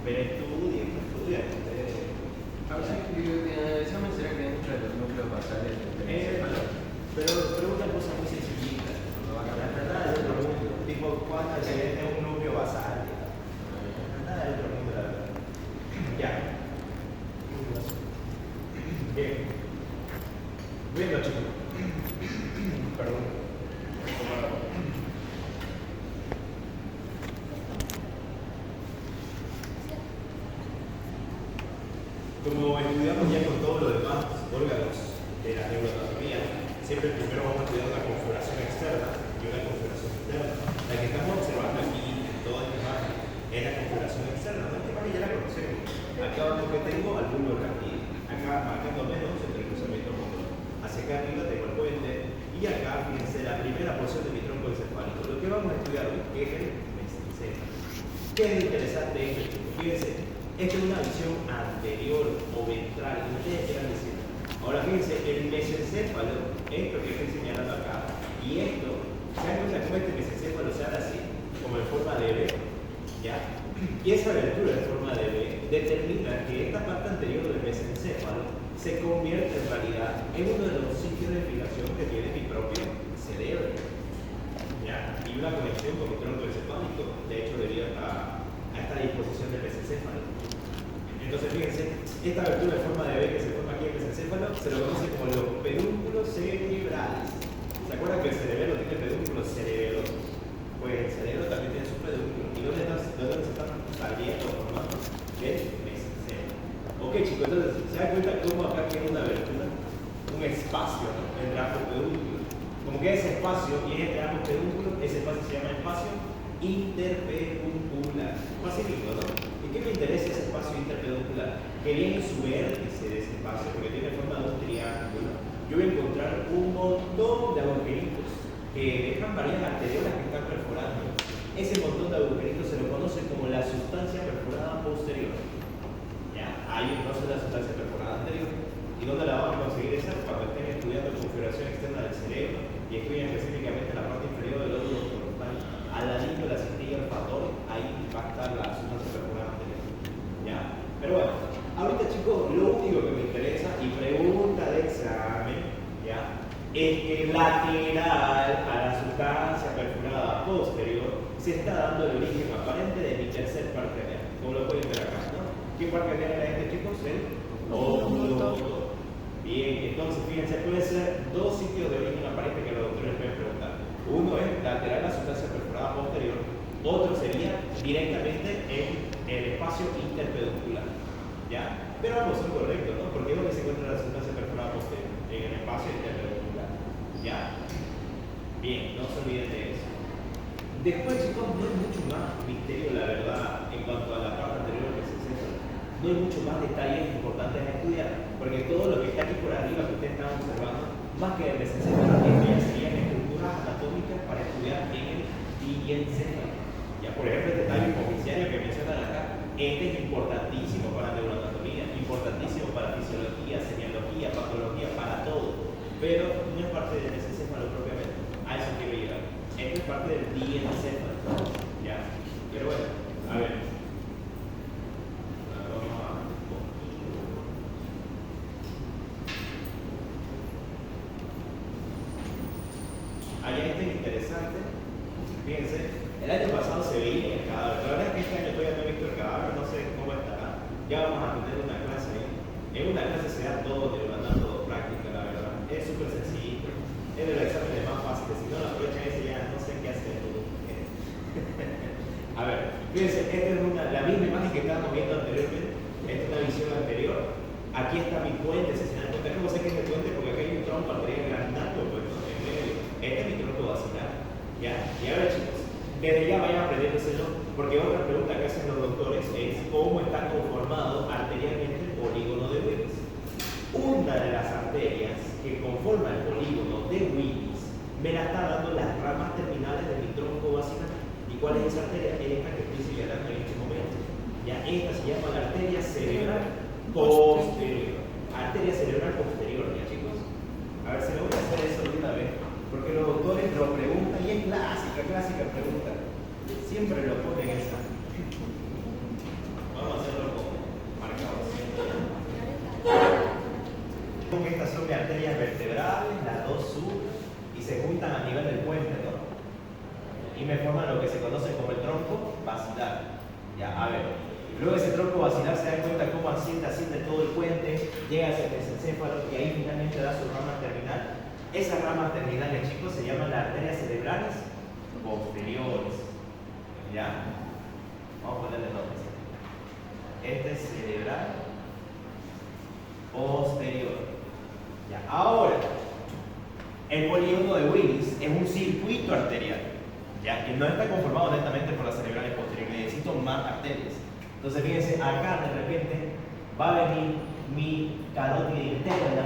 Pero estudia. A ver, el examen será que hay muchos de los núcleos basales del encéfalo. Pero preguntan cosas muy sencillitas. La verdad es otro mundo. Tipo, ¿cuántas veces es un núcleo basal? Nada del otro mundo, la verdad. Ya. Bien. Bueno, chicos. Perdón. Como estudiamos ya con todo lo demás órganos de la neuroanatomía, siempre primero vamos a estudiar una configuración externa y una configuración interna. La que estamos observando aquí en toda esta imagen es la configuración externa. ¿No? Esta imagen ya la conocemos. Acá abajo que tengo alguno aquí. Acá marcando menos el cruzamiento motor. Hacia acá arriba tengo el puente. Y acá, fíjense, la primera porción de mi tronco encefálico. Lo que vamos a estudiar hoy es el mesencéfalo. ¿Qué es lo interesante de esto? Fíjense. Esta es una visión anterior o ventral, como ustedes quieran decir. Ahora fíjense, el mesencéfalo, esto que estoy señalando acá, y esto, ¿se dan cuenta cómo este mesencéfalo se hace así? Como en forma de V, ¿ya? Y esa abertura en forma de V determina que esta parte anterior del mesencéfalo se convierte en realidad en uno de los sitios de fijación que tiene mi propio cerebro, ¿ya? Y una conexión con mi tronco encefálico, de hecho, debido a esta disposición del mesencéfalo. Entonces, fíjense, esta abertura en forma de V que se forma aquí en el mesencéfalo se lo conoce como los pedúnculos cerebrales. ¿Se acuerdan que el cerebelo tiene pedúnculos cerebros? Pues el cerebro también tiene sus pedúnculos. ¿Y dónde se están saliendo formando? Del mesencéfalo. Ok, chicos, entonces, ¿se dan cuenta cómo acá tiene una abertura? Un espacio, ¿no? Entre ambos pedúnculos. Como que ese espacio y entre ambos pedúnculos, ese espacio se llama espacio interpeduncular. Facilito, ¿no? ¿Y qué me interesa ese espacio interpeduncular? Que viene en su vértice de ese espacio, porque tiene forma de un triángulo. Yo voy a encontrar un montón de agujeritos que dejan varias arteriolas que están perforando. Ese montón de agujeritos se lo conoce como la sustancia perforada posterior. ¿Ya? Ahí entonces la sustancia perforada anterior. ¿Y dónde la vamos a conseguir esa? Cuando estén estudiando configuración externa del cerebro y estudien específicamente la parte inferior del lóbulo frontal, al ladito de la cintilla olfatoria, ahí va a estar la sustancia perforada anterior. ¿Ya? Pero bueno, ahorita chicos, lo único que me interesa y pregunta de examen, ¿ya? Es que lateral a la sustancia perforada posterior se está dando el origen aparente de mi tercer par craneal, como lo pueden ver acá, ¿no? ¿Qué par craneal era este, chicos? El óvulo. Bien, entonces fíjense, puede ser dos sitios de origen aparente que los doctores pueden preguntar. Uno es lateral a la sustancia perforada posterior, otro sería directamente en el espacio interpeduncular. ¿Ya? Pero ambos son correctos, ¿no? Porque es donde se encuentra la sustancia perforada posterior, en el espacio interpeduncular. ¿Ya? Bien, no se olviden de eso. Después, chicos, no hay mucho más misterio, la verdad, en cuanto a la parte anterior que se centra. No hay mucho más detalles importantes a estudiar, porque todo lo que está aquí por arriba que ustedes están observando, más que el mesencéfalo, ya serían estructuras anatómicas para estudiar en el diencéfalo. Ya, por ejemplo, este tallo hipoficiario que mencionan acá, este es importantísimo para neuroanatomía, importantísimo para fisiología, semiología, patología, para todo, pero no es parte del mesencéfalo propiamente. A eso quiero llegar. Esto es parte del diencéfalo. ¿Ya? Pero bueno, a ver. Allá este es interesante. Fíjense, el año pasado se veía el cadáver. La verdad es que este año todavía no he visto el cadáver, no sé cómo estará. Ya vamos a tener una clase ahí. En una clase se da todo, te lo van dando práctica, la verdad. Es súper sencillo. Es de los exámenes más fáciles. Si no lo aprovechan ese ya no sé qué hacer. A ver, fíjense, esta es la misma imagen que estábamos viendo anteriormente. Esta es una visión anterior. Aquí está mi puente, si se dan cuenta. ¿Cómo sé que es mi puente? Porque aquí hay un tronco arterial grandazo, pues, ¿no? En medio. Este es mi tronco vacilar. ¿Ya? Y ahora, chicos, desde ya vayan aprendiéndoselo, porque otra pregunta que hacen los doctores es cómo está conformado arterialmente el polígono de Willis. Una de las arterias que conforma el polígono de Willis me la está dando las ramas terminales de mi tronco vacilar. ¿Y cuál es esa arteria? Esta que estoy señalando en este momento. Ya, esta se llama la arteria cerebral posterior. Arteria cerebral posterior, ¿ya, chicos? A ver, se lo voy a hacer eso de una vez, porque los doctores lo preguntan y es clásica pregunta. Siempre lo ponen esa. Vamos a y me forman lo que se conoce como el tronco basilar. Ya, a ver. Luego ese tronco basilar se da cuenta cómo asciende todo el puente, llega hacia el mesencéfalo y ahí finalmente da su rama terminal. Esas ramas terminales, chicos, se llaman las arterias cerebrales posteriores. ¿Ya? Vamos a ponerle nombres. Este es cerebral posterior. ¿Ya? Ahora, el polígono de Willis es un circuito arterial, ¿ya? Que no está conformado netamente por las cerebrales posteriores. Necesito más arterias. Entonces, fíjense, acá de repente va a venir mi carótida interna,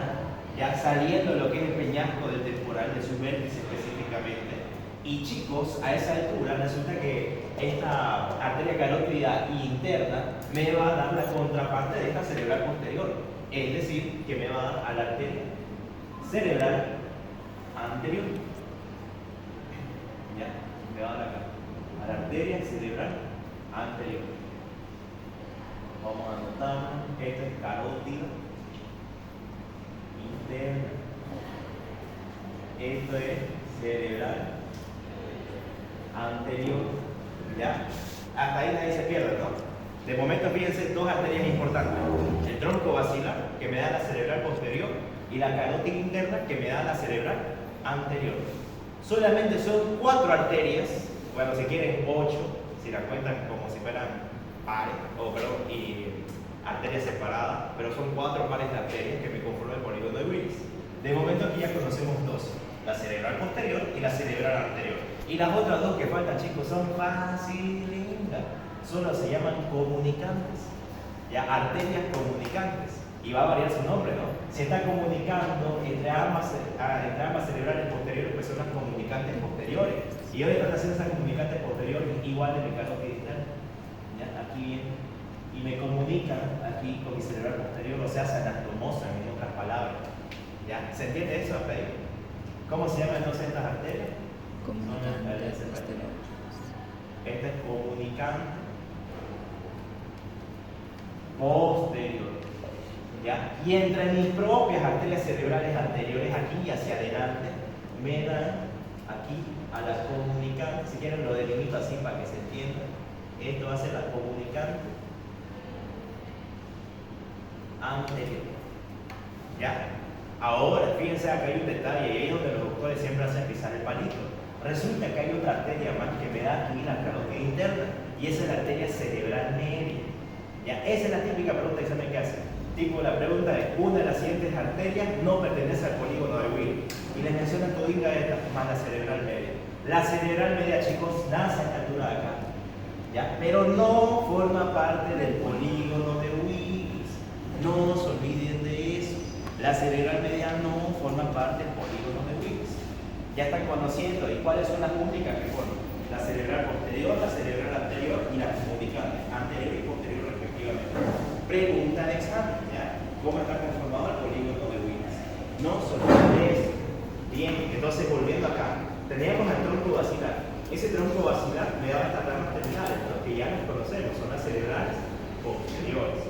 ya saliendo de lo que es el peñasco del temporal, de su vértice específicamente. Y chicos, a esa altura resulta que esta arteria carótida interna me va a dar la contraparte de esta cerebral posterior. Es decir, que me va a dar a la arteria cerebral anterior. Ya, me va a dar acá, a la arteria cerebral anterior. Vamos a anotar, esto es carótida interna. Esto es cerebral anterior. ¿Ya? Hasta ahí nadie se pierde, ¿no? De momento, fíjense, dos arterias importantes. El tronco basilar, que me da la cerebral posterior, y la carótida interna, que me da la cerebral anterior. Solamente son 4 arterias, bueno, si quieren 8, si las cuentan como si fueran pares, y arterias separadas, pero son 4 pares de arterias que me conforman el polígono de Willis. De momento aquí ya conocemos 2, la cerebral posterior y la cerebral anterior. Y las otras 2 que faltan, chicos, son facilingas. Solo se llaman comunicantes, ya, arterias comunicantes. Y va a variar su nombre, ¿no? Se está comunicando entre ambas cerebrales posteriores, pues son las comunicantes posteriores. Y hoy están haciendo esas comunicantes posteriores igual de mi carótida interna. Ya, aquí viene. Y me comunican aquí con mi cerebral posterior, o sea, se anastomosan, en otras palabras. ¿Ya? ¿Se entiende eso hasta ahí? ¿Cómo se llaman entonces estas arterias? Comunicantes posteriores. Esta es comunicante posterior. ¿Ya? Y entre mis propias arterias cerebrales anteriores, aquí y hacia adelante, me dan aquí a las comunicantes. Si quieren lo delimito así para que se entienda. Esto va a ser la comunicante anterior. ¿Ya? Ahora, fíjense, acá hay un detalle, y ahí es donde los doctores siempre hacen pisar el palito. Resulta que hay otra arteria más que me da aquí la carótida interna, y esa es la arteria cerebral media. ¿Ya? Esa es la típica pregunta de examen que hacen. Tipo, la pregunta es, una de las siguientes arterias no pertenece al polígono de Willis. Y les mencionan todinga esta, más la cerebral media. La cerebral media, chicos, nace a esta altura de acá. ¿Ya? Pero no forma parte del polígono de Willis. No se olviden de eso. La cerebral media no forma parte del polígono de Willis. Ya están conociendo. ¿Y cuáles son las únicas que forman? La cerebral posterior, la cerebral anterior y la comunicante, anterior y posterior respectivamente. Pregunta de examen, ¿ya? ¿Cómo está conformado el polígono de Willis? No se olviden de eso. Bien, entonces volviendo acá, teníamos el tronco basilar. Ese tronco basilar me da estas ramas terminales, los que ya nos conocemos, son las cerebrales posteriores.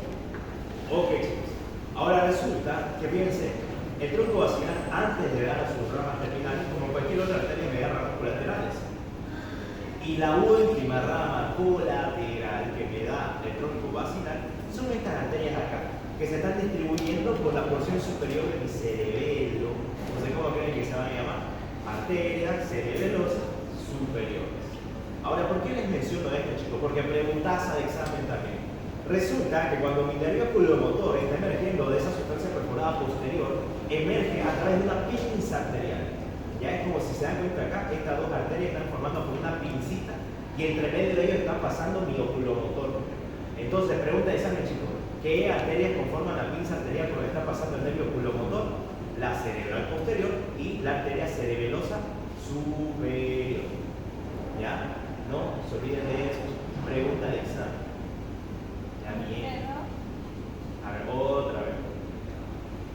Ok, chicos. Ahora resulta que, fíjense, el tronco basilar, antes de dar a sus ramas terminales, como cualquier otra arteria, me da ramas colaterales. Y la última rama colateral que me da el tronco basilar son estas arterias acá, que se están distribuyendo por la porción superior de mi cerebelo. No sé cómo creen que se van a llamar. Arterias cerebelosas superiores. Ahora, ¿por qué les menciono esto, chicos? Porque preguntaza de examen también. Resulta que cuando mi nervio oculomotor está emergiendo de esa sustancia perforada posterior, emerge a través de una pinza arterial. Ya es como si se dan cuenta acá, estas 2 arterias están formando por una pincita y entre medio de ellos está pasando mi oculomotor. Entonces, pregunta de examen, chicos, ¿qué arterias conforman la pinza arterial por donde está pasando el nervio oculomotor? La cerebral posterior y la arteria cerebelosa superior. ¿Ya? No se olviden de eso. Pregunta de examen. Ya bien. A ver, otra vez.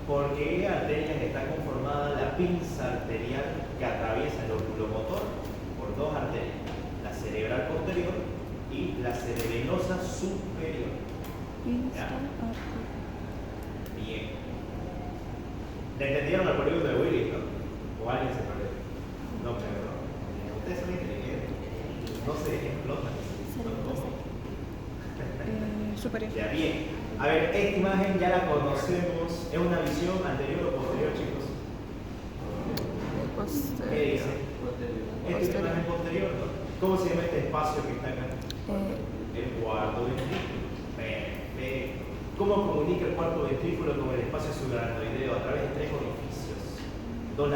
¿Por qué arterias está conformada la pinza arterial que atraviesa el oculomotor? Por 2 arterias, la cerebral posterior y la cerebelosa superior. ¿Ya? Bien. ¿Le entendieron el polígono de Willis, no? ¿O alguien se perdió? No, pero no. Ustedes son inteligentes. no se explotan. Superior. Ya, bien. A ver, esta imagen ya la conocemos. ¿Es una visión anterior o posterior, chicos? ¿Qué dice? Esta es una imagen posterior, ¿no? ¿Cómo se llama este espacio que está acá? El cuarto ventrículo. Perfecto. ¿Cómo comunica el cuarto ventrículo con el espacio subaracnoideo? A través de tres orificios. Dos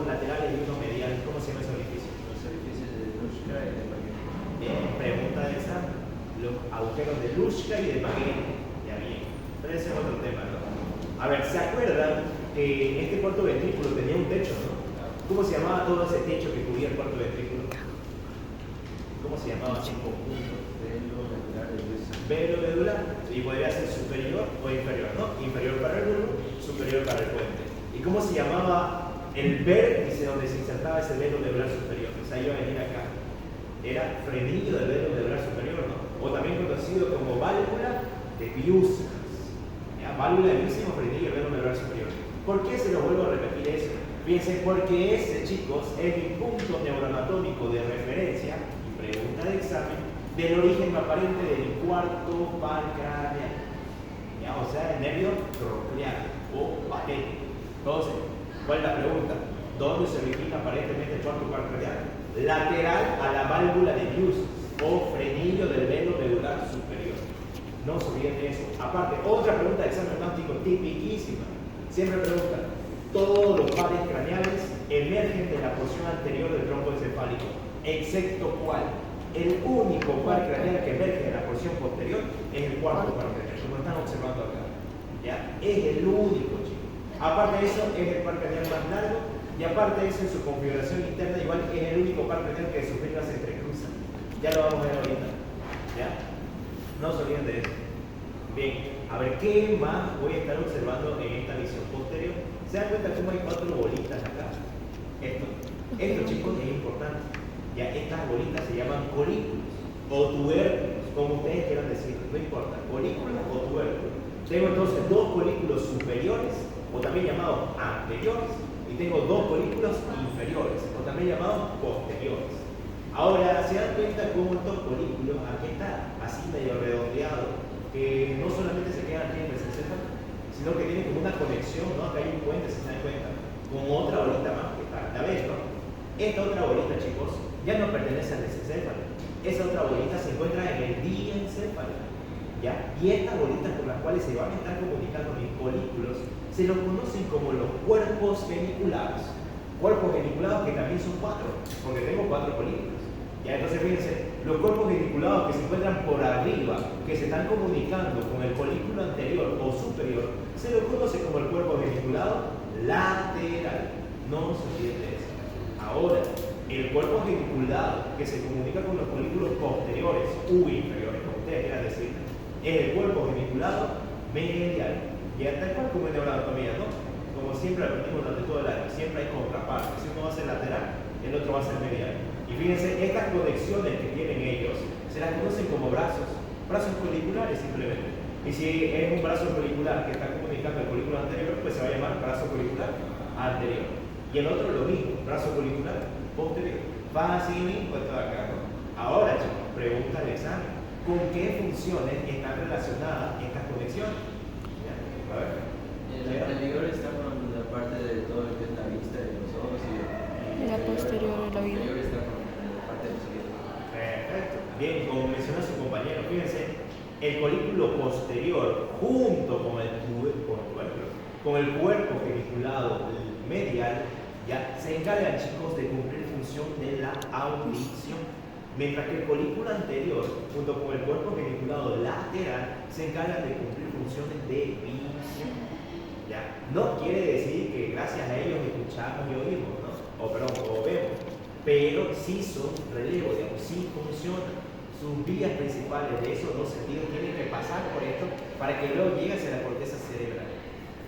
laterales y uno medial. ¿Cómo se llama ese orificio? Los orificios de Lushka y de Paget. Bien, pregunta de examen. Los agujeros de Lushka y de Paget. Ya bien. Pero ese es otro tema, ¿no? A ver, ¿se acuerdan que este cuarto ventrículo tenía un techo, ¿no? ¿Cómo se llamaba todo ese techo que cubría el cuarto ventrículo? ¿Cómo se llamaba en conjunto? Velo medular de Luis. Velo medular. Y podría ser superior o inferior, ¿no? Inferior para el bulbo, superior para el puente. ¿Y cómo se llamaba el vértice donde se insertaba ese velo medular superior? O sea, iba a venir acá. Era frenillo del velo medular superior, ¿no? O también conocido como válvula de Biusnas. Válvula de Biusnas o frenillo del velo medular superior. ¿Por qué se lo vuelvo a repetir eso? Fíjense, porque ese, chicos, es mi punto neuroanatómico de referencia y pregunta de examen del origen aparente del cuarto par craneal. ¿Ya? O sea, el nervio troclear o patético. Entonces, ¿cuál es la pregunta? ¿Dónde se origina aparentemente el cuarto par craneal? Lateral a la válvula de Biusnas o frenillo del velo medular superior. No se olviden de eso. Aparte, otra pregunta de examen náutico tipiquísima. Siempre preguntan, todos los pares craneales emergen de la porción anterior del tronco encefálico, excepto cuál. El único par craneal que emerge de la porción posterior es el cuarto par craneal, como están observando acá. ¿Ya? Es el único, chicos. Aparte de eso, es el par craneal más largo, y aparte de eso, en su configuración interna, igual es el único par craneal que sus fibras se entrecruzan. Ya lo vamos a ver ahorita. ¿Ya? No se olviden de eso. Bien, a ver, ¿qué más voy a estar observando en esta visión posterior? ¿Se dan cuenta cómo hay cuatro bolitas acá? Esto, chicos, es importante. Ya, estas bolitas se llaman colículos o tubérculos, como ustedes quieran decir, no importa, colículos o tubérculos. Tengo entonces dos colículos superiores, o también llamados anteriores, y tengo dos colículos inferiores, o también llamados posteriores. Ahora, ¿se dan cuenta cómo estos colículos, aquí está, así medio redondeado, que no solamente se quedan aquí en el mesencéfalo, sino que tienen como una conexión, ¿no? Acá hay un puente, si se dan cuenta, con otra bolita más que está. ¿La ves, no? Esta otra bolita, chicos, ya no pertenece al mesencéfalo. Esa otra bolita se encuentra en el diencéfalo, ¿ya? Y estas bolitas con las cuales se van a estar comunicando mis colículos se los conocen como los cuerpos geniculados. Cuerpos geniculados que también son cuatro, porque tengo cuatro colículos. Ya, entonces fíjense, los cuerpos geniculados que se encuentran por arriba, que se están comunicando con el colículo anterior o superior, se los conoce como el cuerpo geniculado lateral. No se olviden de eso. Ahora, el cuerpo geniculado que se comunica con los colículos posteriores u inferiores, como ustedes quieran decir, es el cuerpo geniculado medial. Y tal cual como en neuroanatomía, ¿no? Como siempre aprendimos durante todo el año, siempre hay contrapartes. Si uno va a ser lateral, el otro va a ser medial. Y fíjense, estas conexiones que tienen ellos se las conocen como brazos coliculares simplemente. Y si es un brazo colicular que está comunicando el colículo anterior, pues se va a llamar brazo colicular anterior. Y el otro lo mismo, brazo colicular posterior. Fácil, pues todo acá, ¿no? Ahora, chicos, pregunta del examen. ¿Con qué funciones están relacionadas estas conexiones? ¿Ya? A ver. El anterior está con la parte de todo lo que es la vista de los ojos y la posterior el oído. El posterior está con la parte de los oídos. Perfecto. Bien, como mencionó su compañero, fíjense, el colículo posterior junto con el cuerpo geniculado medial, ya se encargan, chicos, de cumplir función de la audición. Mientras que el colículo anterior, junto con el cuerpo geniculado lateral, se encargan de cumplir funciones de visión. ¿Ya? No quiere decir que gracias a ellos escuchamos y oímos, ¿no? O vemos, pero sí son relevo, digamos, sí funcionan. Sus vías principales de esos dos sentidos tienen que pasar por esto para que luego llegue hacia la corteza cerebral.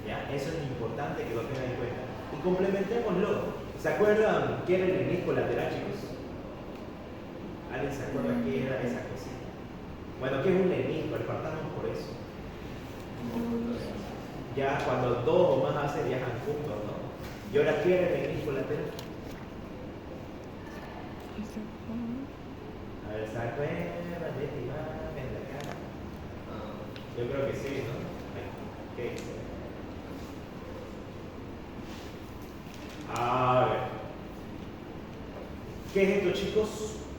¿Ya? Eso es importante que lo tengan en cuenta. Y complementémoslo. ¿Se acuerdan qué era el menisco lateral, chicos? ¿Alguien se acuerda qué era esa cosita? Bueno, ¿qué es un menisco? Partamos por eso. Ya cuando dos o más haces viajan juntos, ¿no? Y ahora, ¿qué era el menisco lateral? ¿Se acuerdan de esta imagen de acá? Ah, Yo creo que sí, ¿no? ¿Qué dice? A ver. ¿Qué es esto, chicos?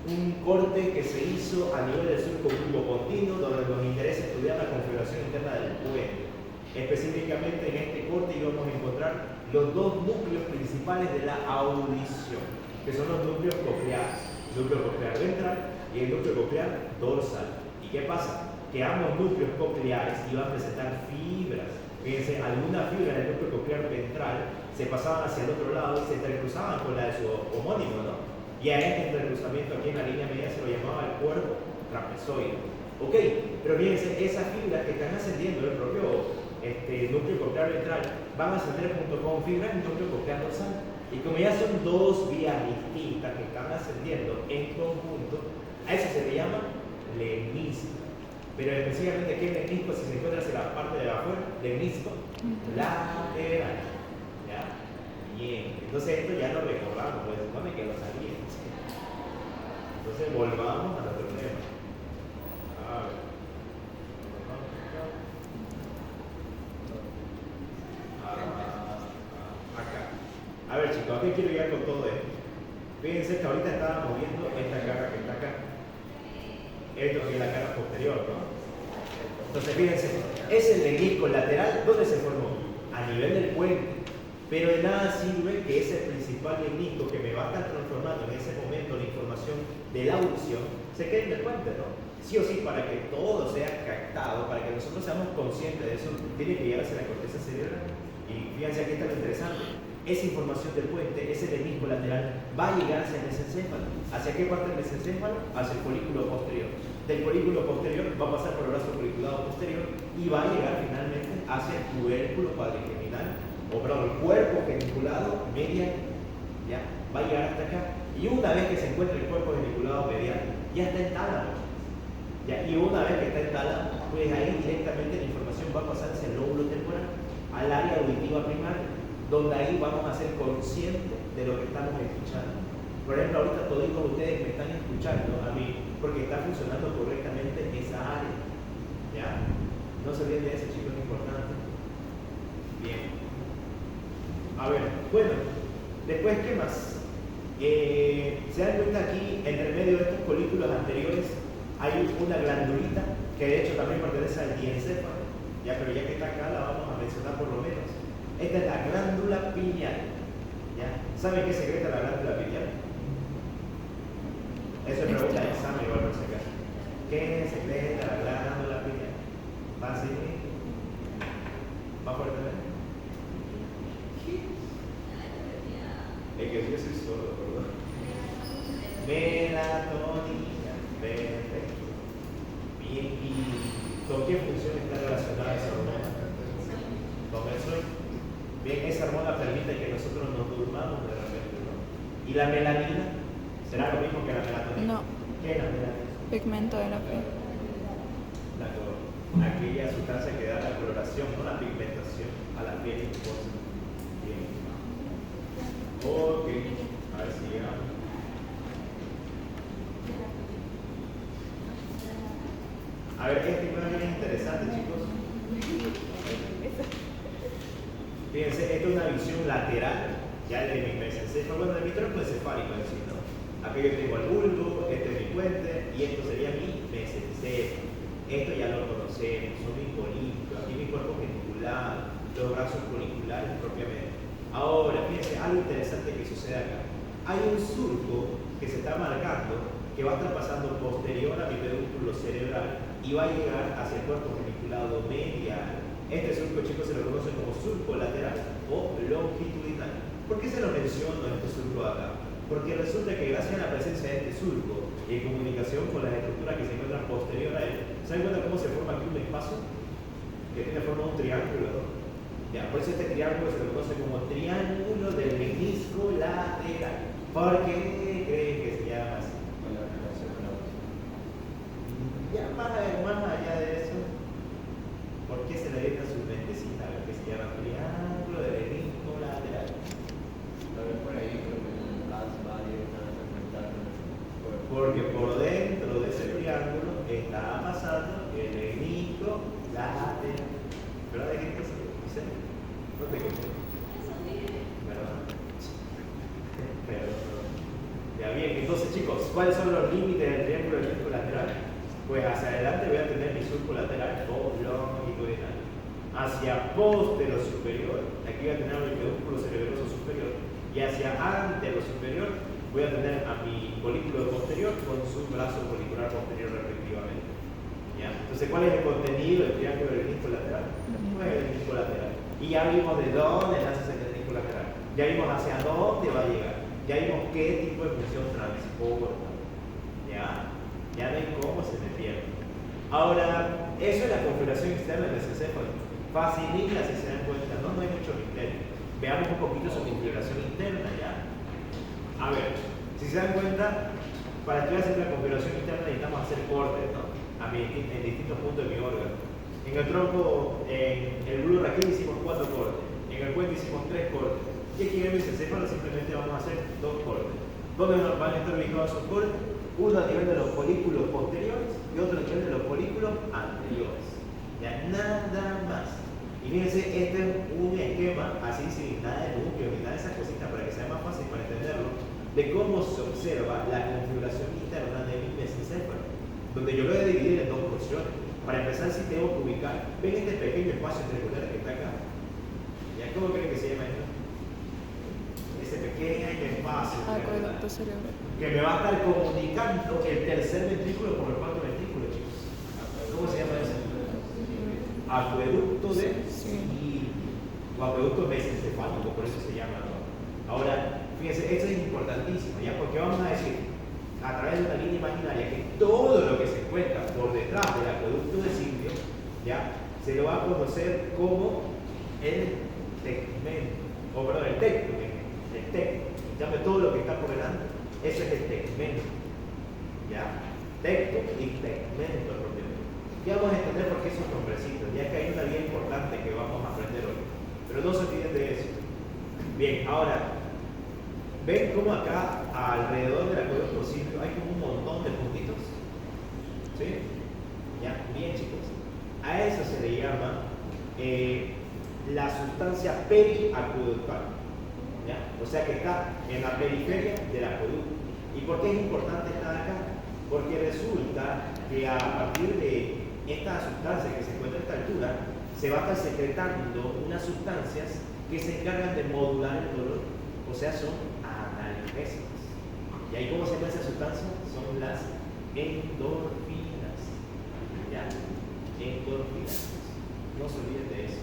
Un corte que se hizo a nivel del surco continuo, donde nos interesa estudiar la configuración interna del puente. Específicamente en este corte íbamos a encontrar los dos núcleos principales de la audición, que son los núcleos cocleares, el núcleo coclear ventral y el núcleo coclear dorsal. ¿Y qué pasa? Que ambos núcleos cocleares iban a presentar fibras. Fíjense, algunas fibras del núcleo coclear ventral se pasaban hacia el otro lado y se entrecruzaban con la de su homónimo, ¿no? Y a este entrecruzamiento aquí en la línea media se lo llamaba el cuerpo trapezoide. Ok, pero fíjense, esas fibras que están ascendiendo el propio núcleo coclear ventral van a ascender junto con fibras del núcleo coclear dorsal. Y como ya son dos vías distintas que están ascendiendo en conjunto, a eso se le llama lemnisco. Pero específicamente, ¿qué es lemnisco? Si se encuentra hacia la parte de afuera, lemnisco lateral. ¿Ya? Bien, entonces esto ya lo recordamos, pues supone que lo sabíamos. Entonces volvamos a nuestro tema. A ver. Acá. A ver, chicos, ¿a qué quiero llegar con todo esto? Fíjense que ahorita estábamos viendo esta cara que está acá. Esto que es la cara posterior, ¿no? Entonces, fíjense, es el menisco lateral, ¿dónde se formó? A nivel del puente. Pero de nada sirve que ese principal menisco que me va a estar transformando en ese momento la información de la audición se quede en el puente, ¿no? Sí o sí, para que todo sea captado, para que nosotros seamos conscientes de eso, tiene que llegar hacia la corteza cerebral. Y fíjense, aquí está lo interesante. Esa información del puente, ese menisco lateral, va a llegar hacia el mesencéfalo. ¿Hacia qué parte del mesencéfalo? Hacia el folículo posterior. Del folículo posterior va a pasar por el brazo foliculado posterior y va a llegar finalmente hacia el tubérculo cuadrigeminal, o perdón, el cuerpo geniculado medial. ¿Ya? Va a llegar hasta acá. Y una vez que se encuentra el cuerpo geniculado medial, ya está en tálamo. ¿Ya? Y una vez que está en tálamo, pues ahí directamente la información va a pasar hacia el lóbulo temporal, al área auditiva primaria, donde ahí vamos a ser conscientes de lo que estamos escuchando. Por ejemplo, ahorita todos ustedes me están escuchando a mí porque está funcionando correctamente esa área. ¿Ya? No se olviden de eso, chicos, es importante. Bien. A ver, bueno, después, ¿qué más? Se dan cuenta aquí, entre medio de estos folículos anteriores, hay una glandulita que de hecho también pertenece al diencéfalo. Ya, pero ya que está acá, la vamos a mencionar por lo menos. Esta es la glándula pineal. ¿Ya? ¿Saben qué secreta la glándula pineal? Eso es pregunta de examen, igual por si acaso. ¿Qué secreta la glándula pineal? Fácil. Más fuerte. Es que yo soy sordo, perdón. Melatonina. Perfecto. Bien, ¿y con qué función está relacionada esa hormona? Con el sueño. Bien, esa hormona permite que nosotros nos durmamos de repente, ¿no? ¿Y la melanina? ¿Será lo mismo que la melatonina? No. ¿Qué es la melanina? Pigmento de la piel. Aquella sustancia que da la coloración, no la pigmentación a la piel y cosas. Bien. Ok, a ver si llegamos. A ver, esta imagen es interesante, chicos. Fíjense, esta es una visión lateral, ya de mi mesencéfalo, bueno, de mi tronco encefálico, es decir, ¿no? Aquí yo tengo el bulbo, este es mi puente, y esto sería mi mesencéfalo. Esto ya lo conocemos, son mis folículos, aquí mi cuerpo geniculado, los brazos foliculares propiamente. Ahora, fíjense, algo interesante que sucede acá. Hay un surco que se está marcando, que va a estar pasando posterior a mi pedúnculo cerebral y va a llegar hacia el cuerpo geniculado medial. Este surco, chicos, se lo conoce como surco lateral o longitudinal. ¿Por qué se lo menciono este surco acá? Porque resulta que gracias a la presencia de este surco y en comunicación con las estructuras que se encuentran posterior a él, ¿se dan cuenta cómo se forma aquí un espacio? Que tiene forma de un triángulo, ¿no? Ya, por eso este triángulo se lo conoce como triángulo del menisco lateral. ¿Por qué creen que se llama así? Ya más allá de eso, ¿por qué se le dedica a su mentecita a lo que se llama triángulo del menisco lateral? Por ahí creo que las va directamente a conectar con el cuerpo. Porque por dentro de lateral. ¿Verdad que es eso? ¿Dice? No te escuché. ¿Verdad? Pero, ya bien, entonces chicos, ¿cuáles son los límites del triángulo elíptico lateral? Pues hacia adelante voy a tener mi surco lateral longitudinal. Hacia postero superior, aquí voy a tener mi pedúnculo cerebroso superior. Y hacia antero superior voy a tener a mi folículo posterior con su brazo folicular posterior respectivamente. ¿Ya? Entonces, ¿cuál es el contenido del triángulo elíptico lateral? Pues el elíptico lateral. Y ya vimos de dónde nace ese elíptico lateral. Ya vimos hacia dónde va a llegar. Ya vimos qué tipo de función transporta. ¿Ya? Ya ven cómo se me pierde. Ahora, eso es la configuración externa del mesencéfalo. Facilita si se dan cuenta, no hay mucho misterio. Veamos un poquito su configuración interna, ¿ya? A ver, si se dan cuenta, para estudiar siempre la configuración interna necesitamos hacer cortes, ¿no? En distintos puntos de mi órgano. En el tronco, en el bulbo raquídeo hicimos 4 cortes. En el puente hicimos 3 cortes. Y aquí en el mesencéfalo simplemente vamos a hacer 2 cortes. ¿Dónde van a estar ubicados esos cortes? Uno a nivel de los folículos posteriores y otro a nivel de los folículos anteriores. Ya nada más. Y fíjense, este es un esquema así sin nada de núcleo ni nada de esas cositas para que sea más fácil para entenderlo, de cómo se observa la configuración interna de mi mesencéfalo, donde yo lo voy a dividir en 2 porciones. Para empezar, si tengo que ubicar, ven este pequeño espacio triangular que está acá. ¿Ya cómo creen que se llama esto? Ese pequeño espacio triangular Acueducto cerebral. que me va a estar comunicando el tercer ventrículo con el cuarto ventrículo, chicos. ¿Cómo se llama eso? Acueducto de o acueducto mesencefálico, por eso se llama, ¿no? Ahora, fíjense, esto es importantísimo, ¿ya? Porque vamos a decir, a través de una línea imaginaria, que todo lo que se encuentra por detrás del acueducto de Silvio, ¿ya? Se lo va a conocer como el tegmento, o perdón, el tecto, el tecto. Llame todo lo que está por delante, eso es el tegmento, ¿ya? Tecto y tegmento propiamente. Ya vamos a entender por qué esos nombrecitos, ya que hay una guía importante que vamos a aprender hoy. Pero no se olviden de eso. Bien, ahora, ¿ven cómo acá alrededor del acueducto Silvio hay como un montón de puntitos? ¿Sí? Ya, bien chicos. A eso se le llama la sustancia periacueductal. ¿Ya? O sea que está en la periferia del acueducto. ¿Y por qué es importante estar acá? Porque resulta que a partir de esta sustancia que se encuentra a esta altura, se va a estar secretando unas sustancias que se encargan de modular el dolor, o sea, son analgésicos. ¿Y ahí cómo se llama esa sustancia? Son las endorfinas. ¿Ya? Endorfinas. No se olviden de eso.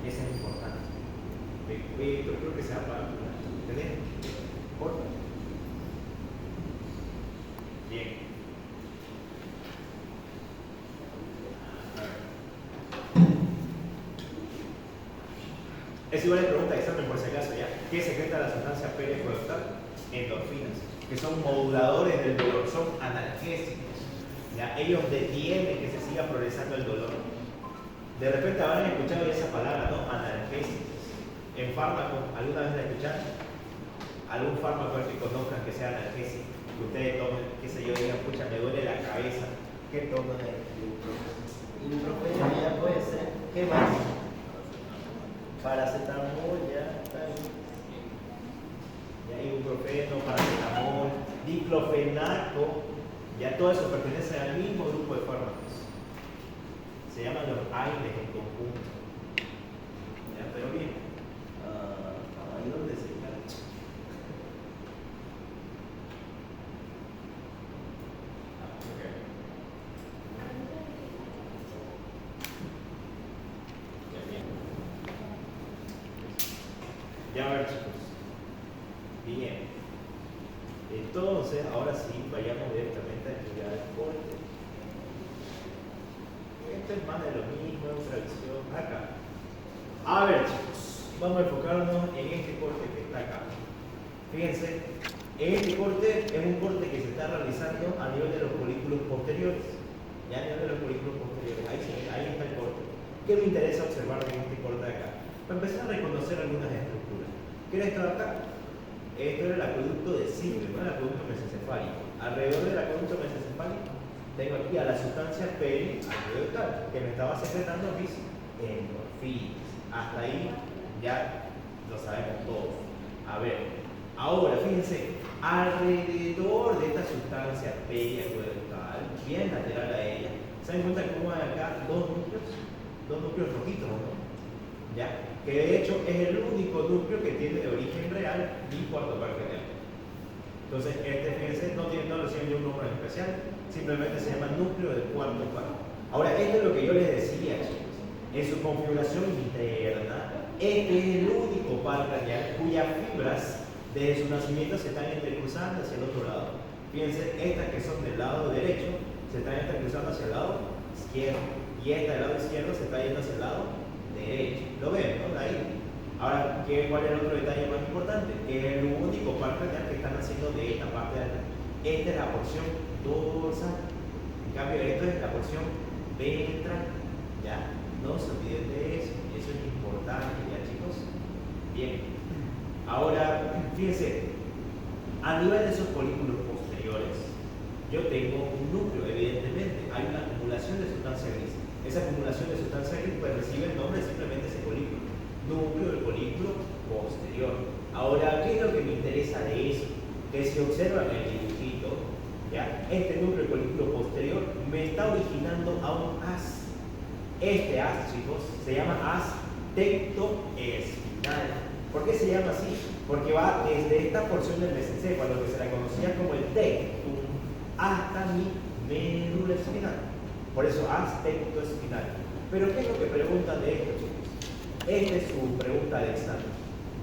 Eso es importante. Yo creo que se va para ¿entendés? ¿Corta? Bien. Es igual la pregunta de examen por si acaso, ¿ya? ¿Qué secreta la sustancia periacueductal? Endorfinas, que son moduladores del dolor, son analgésicos. ¿Ya? Ellos detienen que se siga progresando el dolor. De repente habrán escuchado esa palabra, ¿no? Analgésicos. En fármaco, ¿alguna vez la escucharon? ¿Algún fármaco que conozcan que sea analgésico? Que ustedes tomen, qué sé yo, digan, escucha, me duele la cabeza. ¿Qué toman? Ibuprofeno, ya puede ser. ¿Qué más? Paracetamol, ya está bien. Ya ibuprofeno, paracetamol, diclofenaco, ya todo eso pertenece al mismo grupo de fármacos. Se llaman los AINES en conjunto. Ya, pero bien. Ahí donde se engancha. Ya a ver chicos. Bien. Entonces, ahora sí, vayamos directamente a estudiar el corte. Esto es más de lo mismo, otra visión. Acá. A ver chicos, vamos a enfocarnos en este corte que está acá. Fíjense, este corte es un corte que se está realizando a nivel de los folículos posteriores. Ya a nivel de los folículos posteriores. Ahí está el corte. ¿Qué me interesa observar en este corte de acá? Para empezar a reconocer algunas estructuras. ¿Qué era esto de acá? Esto era el acueducto de Silvio, ¿no? El acueducto mesencefálico. Alrededor del acueducto mesencefálico tengo aquí a la sustancia perialveolar que me estaba secretando mis endorfinas. Hasta ahí ya lo sabemos todos. A ver, ahora fíjense, alrededor de esta sustancia perialveolar, bien lateral a ella, ¿se dan cuenta cómo hay acá dos núcleos rojitos, ¿no? ¿Ya? Que de hecho es el único núcleo que tiene de origen real y cuarto par genial. Entonces, fíjense, no recibe ningún nombre especial, simplemente se llama núcleo del cuarto par. Ahora, esto es lo que yo les decía, chicos. En su configuración interna, este es el único par craneal cuyas fibras desde su nacimiento se están entrecruzando hacia el otro lado. Fíjense, estas que son del lado derecho se están entrecruzando hacia el lado izquierdo, y esta del lado izquierdo se está yendo hacia el lado derecho. ¿Lo ven, no? Ahí. Ahora, ¿cuál es el otro detalle más importante? Que es el único par craneal que están haciendo de esta parte de acá. Esta es la porción dorsal. En cambio, esto es la porción ventral. ¿Ya? No se olviden de eso. Eso es importante, ¿ya, chicos? Bien. Ahora, fíjense, a nivel de esos polículos posteriores, yo tengo un núcleo, evidentemente. Hay una acumulación de sustancia gris. Esa acumulación de sustancia gris pues, recibe el nombre simplemente de ese polículo. Núcleo del polículo posterior. Ahora, ¿qué es lo que me interesa de eso? Que si observan el dibujito, ¿ya? Este núcleo del polículo posterior me está originando a un haz. Este haz, chicos, se llama haz tectoespinal. ¿Por qué se llama así? Porque va desde esta porción del mesencéfalo, que se la conocía como el tectum, hasta mi médula espinal. Por eso haz tectoespinal. Pero ¿qué es lo que preguntan de esto, chicos? Esta es su pregunta de examen.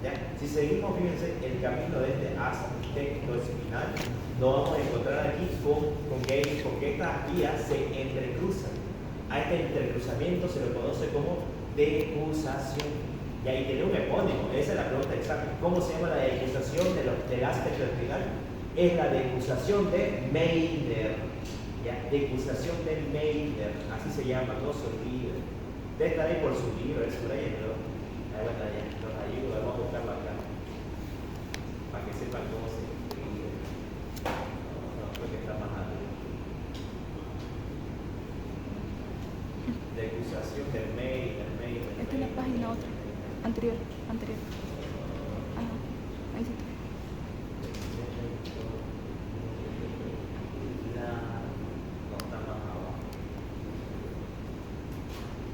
¿Ya? Si seguimos, fíjense, el camino de este haz tectoespinal, nos vamos a encontrar aquí con que estas vías se entrecruzan. A este entrecruzamiento se lo conoce como decusación. Y ahí tiene un epónimo. Esa es la pregunta de examen. ¿Cómo se llama la decusación del haz tectoespinal? Es la decusación de Meiner. ¿Ya? Decusación de Meiner. Así se llama, no se olviden. Debe estar ahí por su libro, es por ahí, pero bueno, ya, los ayudo, vamos a buscarlo acá para que sepan cómo se escribe. No, creo que está más arriba. Decusación del mail. Esta es la página otra. Anterior. Ahí sí.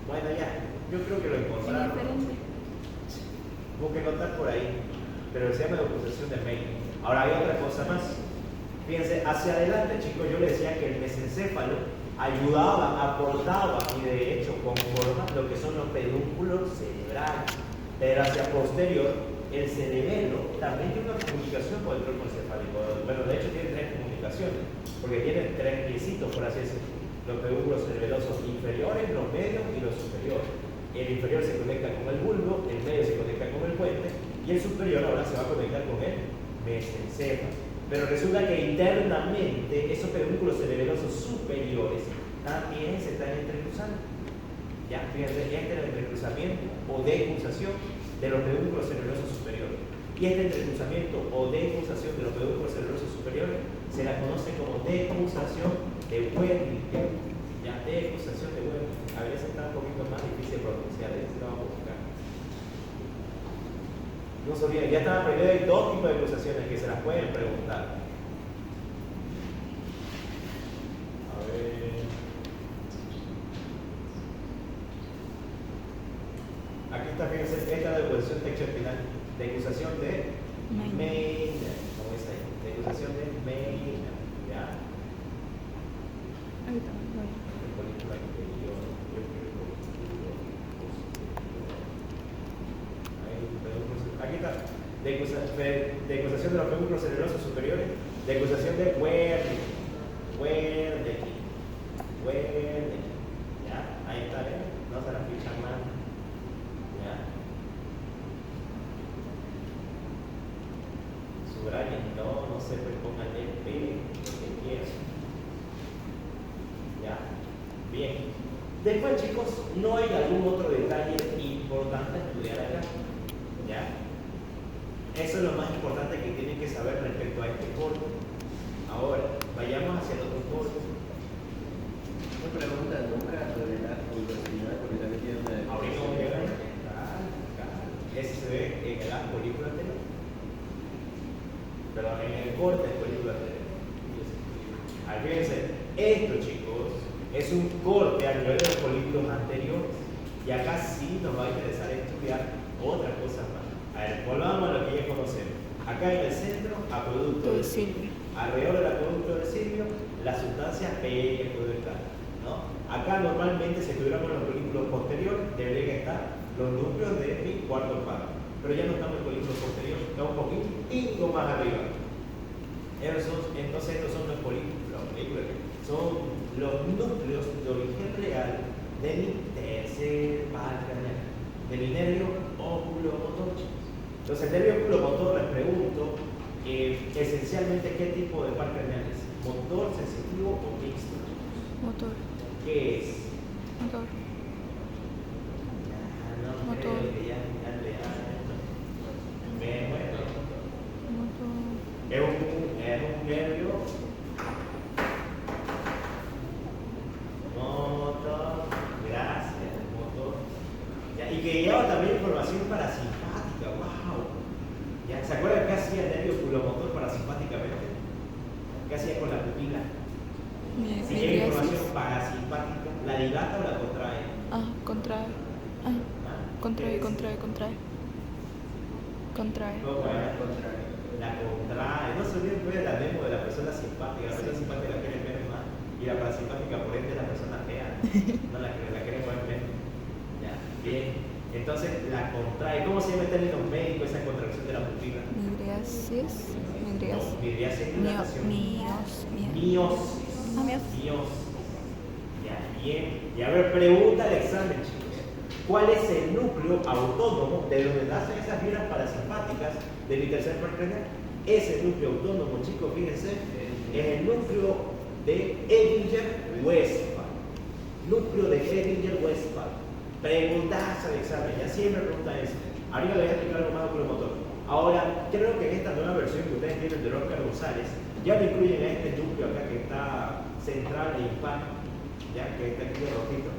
Bueno, ya, yo creo que lo encontraron. Es diferente. Busquen notar por ahí, pero se llama decusación de mail. Ahora hay otra cosa más. Fíjense, hacia adelante, chicos, yo les decía que el mesencéfalo ayudaba, aportaba y de hecho conforma lo que son los pedúnculos cerebrales. Pero hacia posterior, el cerebelo también tiene una comunicación con el tronco encefálico. Bueno, de hecho tiene tres comunicaciones, porque tiene tres piecitos, por así decirlo. Los pedúnculos cerebelosos inferiores, los medios y los superiores. El inferior se conecta con el bulbo, el medio se conecta con el puente y el superior ahora se va a conectar con el mesencéfalo. Pero resulta que internamente esos pedúnculos cerebelosos superiores también se están entrecruzando. Ya, fíjense, este es el entrecruzamiento o decusación de los pedúnculos cerebelosos superiores. Y este entrecruzamiento o decusación de los pedúnculos cerebelosos superiores se la conoce como decusación de Wernicke. Ya, decusación de Wernicke. A veces está un poquito más difícil de pronunciar, lo vamos a buscar. No se olviden, ya están aprendiendo, hay dos tipos de decusaciones que se las pueden preguntar. A ver. Aquí está, fíjense, esta es la decusación textoespinal. Decusación de Meiner. ¿Cómo es ahí? Decusación de Meiner. ¿Ya? Ahí está. Aquí está. Decusación de los pedúnculos cerebelosos superiores. Decusación de Wernicke. ¿Ya? Ahí está, ¿ven? No se la fichan más. ¿Ya? Subrayen, no se pongan el P, lo que quieran. ¿Ya? Bien. Después, chicos, no hay algún otro detalle importante a estudiar acá. ¿Ya? Eso es lo más importante que tienen que saber respecto a este corte. Ahora, vayamos hacia el otro corte. Una pregunta, nunca revelar curiosidad porque también tiene una Ahorita vamos a llegar. Ese se ve en la película anterior. Perdón, en el corte de película anterior. Fíjense, esto chicos, es un corte a nivel de los polígonos anteriores. Y acá sí nos va a interesar estudiar otra cosa más. A ver, volvamos a lo que ya conocemos. Acá en el centro, acueducto de Silvio. Alrededor del acueducto de Silvio, la sustancia periacueductal, ¿no? Acá normalmente, si estuviéramos en los polígonos posteriores, deberían estar los núcleos de mi cuarto párrafo. Pero ya no estamos en polígonos posteriores, estamos un poquito más arriba. Entonces estos son los polígonos, son los núcleos de origen real de mi tercer par craneal, de mi nervio oculomotor. Entonces el nervio oculomotor, les pregunto, esencialmente qué tipo de par craneal es, motor, sensitivo o mixto. Motor. ¿Qué es? Motor. No Motor. creo que ya darle a esto. Bueno, Motor. es un nervio motor, gracias, motor. Ya, y que lleva también información parasimpática, wow. ¿Ya? ¿Se acuerdan qué hacía el nervio oculomotor parasimpáticamente? ¿Qué hacía con la pupila? Si llega información parasimpática, ¿la dilata o la contrae? Contrae. Contrae. Contrae. ¿Cómo era? La contrae. No se olviden de la demo de la persona simpática. La persona simpática la quieren ver más. Y la parasimpática, por ende, la persona fea. No la quieren ver menos. Ya, bien. Entonces, la contrae. ¿Cómo se llama en términos médicos esa contracción de la pupila? Midriasis. No, midriasis es dilatación. Miosis. Miosis. Ya, bien. Y a ver, pregunta del examen, chicos. ¿Cuál es el núcleo autónomo de donde nacen esas fibras parasimpáticas de mi tercer par craneal? Ese núcleo autónomo, chicos, fíjense, es el núcleo de Edinger-Westphal. Núcleo de Edinger-Westphal. Preguntas al examen, ya siempre pregunta eso. Ahorita le voy a explicar algo más oculomotor. Ahora, creo que en esta nueva versión que ustedes tienen de Oscar González, ya me incluyen a este núcleo acá que está central e impar, ya que está aquí de rojito,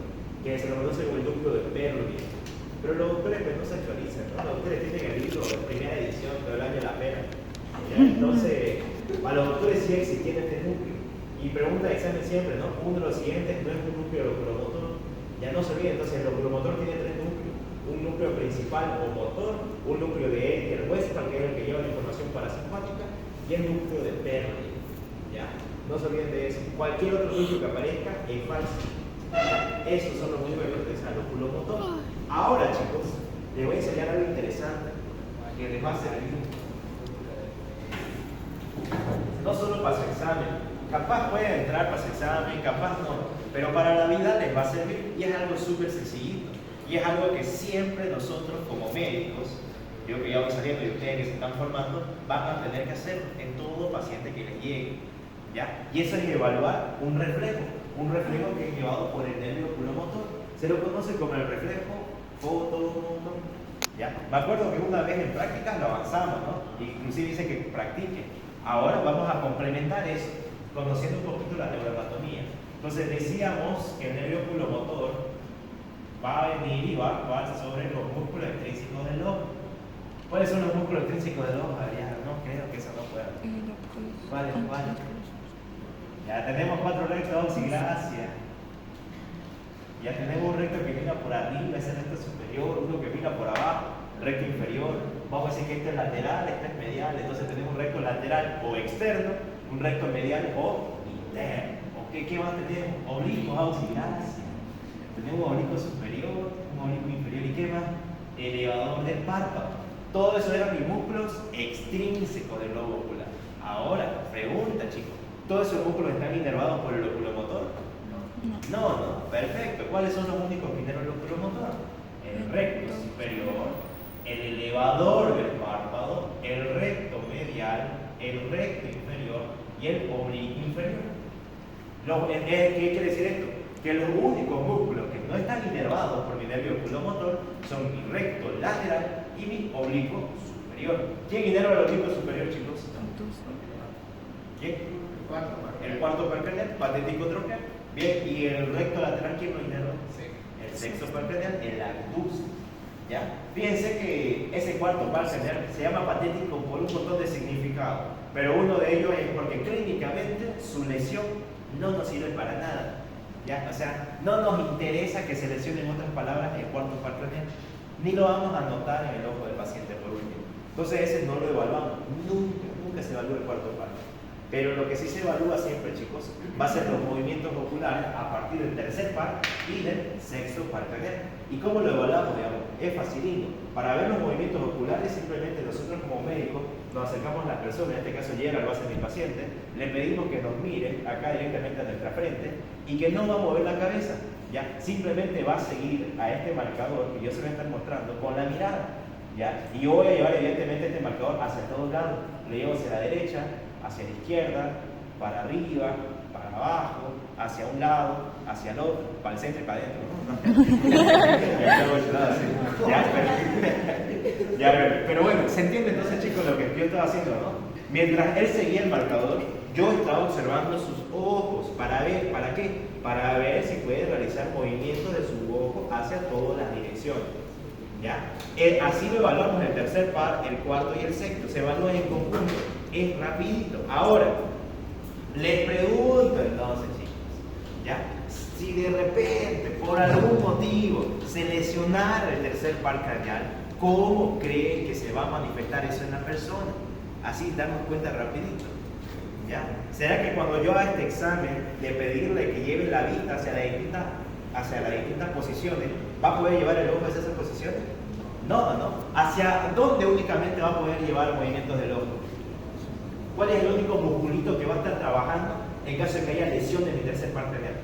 que se lo conoce como el núcleo de Perry. Pero los doctores pues, no se actualizan, ¿no? Los doctores tienen el libro de primera edición, pero el año de la pena. ¿Ya? Entonces, para los doctores sí existía este núcleo. Y pregunta de examen siempre, ¿no? Uno de los siguientes no es un núcleo oculomotor. Ya no se olviden, entonces el oculomotor tiene tres núcleos. Un núcleo principal o motor, un núcleo de Edinger-Westphal, que es el que lleva la información parasimpática, y el núcleo de Perry. ¿Ya? No se olviden de eso. Cualquier otro núcleo que aparezca es falso. Esos son los únicos que pertenecen al oculomotor. Ahora, chicos, les voy a enseñar algo interesante que les va a servir. No solo para su examen. Capaz puede entrar para su examen, capaz no. Pero para la vida les va a servir y es algo súper sencillito. Y es algo que siempre nosotros como médicos, yo que ya voy saliendo y ustedes que se están formando, van a tener que hacer en todo paciente que les llegue. ¿Ya? Y eso es evaluar un reflejo que es llevado por el nervio oculomotor. Se lo conoce como el reflejo fotomotor. ¿Ya? Me acuerdo que una vez en prácticas lo avanzamos, ¿no? Inclusive dice que practiquen. Ahora vamos a complementar eso, conociendo un poquito la neuroanatomía. Entonces decíamos que el nervio oculomotor va a venir y va a actuar sobre los músculos extrínsecos del ojo. ¿Cuáles son los músculos extrínsecos del ojo? Ya no creo que eso no pueda. ¿Cuáles? Ya tenemos 4 rectos, y gracias. Ya tenemos un recto que mira por arriba, ese recto superior, uno que mira por abajo, recto inferior. Vamos a decir que este es lateral, este es medial, entonces tenemos un recto lateral o externo, un recto medial o interno. ¿Qué más tenemos? Oblicuos, auxiliares. Tenemos un oblicuo superior, un oblicuo inferior y qué más? Elevador del párpado. Todo eso eran mis músculos extrínsecos del globo ocular. Ahora, pregunta, chicos. ¿Todos esos músculos están inervados por el oculomotor? No, perfecto. ¿Cuáles son los únicos que inervan el oculomotor? El recto superior, el elevador del párpado, el recto medial, el recto inferior y el oblicuo inferior. ¿Qué quiere decir esto? Que los únicos músculos que no están inervados por mi nervio oculomotor son mi recto lateral y mi oblicuo superior. ¿Quién inerva el oblicuo superior, chicos? ¿Quién? El cuarto par craneal, patético troqueal. Bien, y el recto lateral, ¿quién lo inerva? Sí. El sexto par craneal, el abductor. ¿Ya? Fíjense que ese cuarto par craneal se llama patético por un montón de significados, pero uno de ellos es porque clínicamente su lesión no nos sirve para nada. ¿Ya? O sea, no nos interesa que se lesione, en otras palabras, el cuarto par craneal, ni lo vamos a notar en el ojo del paciente por último. Entonces ese no lo evaluamos, nunca se evalúa el cuarto par. Pero lo que sí se evalúa siempre, chicos, va a ser los movimientos oculares a partir del tercer par y del sexto par craneal. ¿Y cómo lo evaluamos? Digamos? Es facilito. Para ver los movimientos oculares, simplemente nosotros como médicos nos acercamos a la persona, en este caso Gerald va a ser mi paciente, le pedimos que nos mire acá directamente a nuestra frente y que no va a mover la cabeza, ¿ya? Simplemente va a seguir a este marcador que yo se lo voy a estar mostrando con la mirada, ¿ya? Y yo voy a llevar evidentemente este marcador hacia todos lados, le llevo hacia la derecha, hacia la izquierda, para arriba, para abajo, hacia un lado, hacia el otro, para el centro y para adentro, ¿no? Pero bueno, se entiende entonces, chicos, lo que yo estaba haciendo, ¿no? Mientras él seguía el marcador, yo estaba observando sus ojos para ver, ¿para qué? Para ver si puede realizar movimientos de su ojo hacia todas las direcciones. ¿Ya? Así lo evaluamos el tercer par, el cuarto y el sexto, se evalúan en conjunto, es rapidito. Ahora, les pregunto entonces, chicos, ¿ya? Si de repente, por algún motivo, se lesionara el tercer par craneal, ¿cómo creen que se va a manifestar eso en la persona? Así darnos cuenta rapidito. ¿Ya? ¿Será que cuando yo haga este examen de pedirle que lleve la vista hacia las distintas posiciones, va a poder llevar el ojo hacia esas posiciones? No, no. ¿Hacia dónde únicamente va a poder llevar movimientos del ojo? ¿Cuál es el único musculito que va a estar trabajando en caso de que haya lesión en mi tercer par craneal?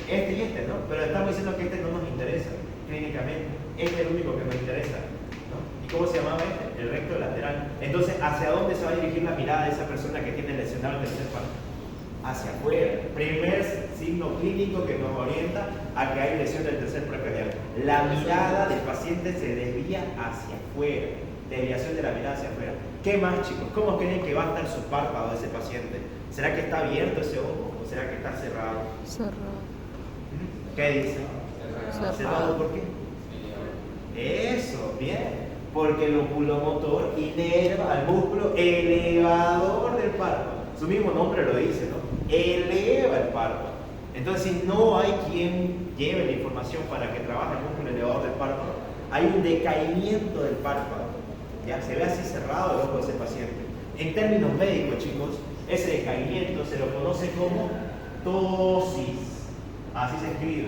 Este y este, ¿no? Pero estamos diciendo que este no nos interesa clínicamente. Este es el único que nos interesa, ¿no? ¿Y cómo se llamaba este? El recto lateral. Entonces, ¿hacia dónde se va a dirigir la mirada de esa persona que tiene lesionado el tercer par? Hacia afuera. Primer signo clínico que nos orienta a que hay lesión del tercer par craneal. La mirada del paciente se desvía hacia afuera. Desviación de la mirada hacia afuera. ¿Qué más, chicos? ¿Cómo creen que va a estar su párpado de ese paciente? ¿Será que está abierto ese ojo o será que está cerrado? Cerrado. ¿Qué dice? ¿Cerrado por qué? Eso, bien. Porque el oculomotor inerva al músculo elevador del párpado. Su mismo nombre lo dice, ¿no? Eleva el párpado. Entonces, si no hay quien lleve la información para que trabaje el músculo elevador del párpado, hay un decaimiento del párpado. Ya se ve así cerrado el ojo de ese paciente. En términos médicos, chicos, ese decaimiento se lo conoce como ptosis. Así se escribe.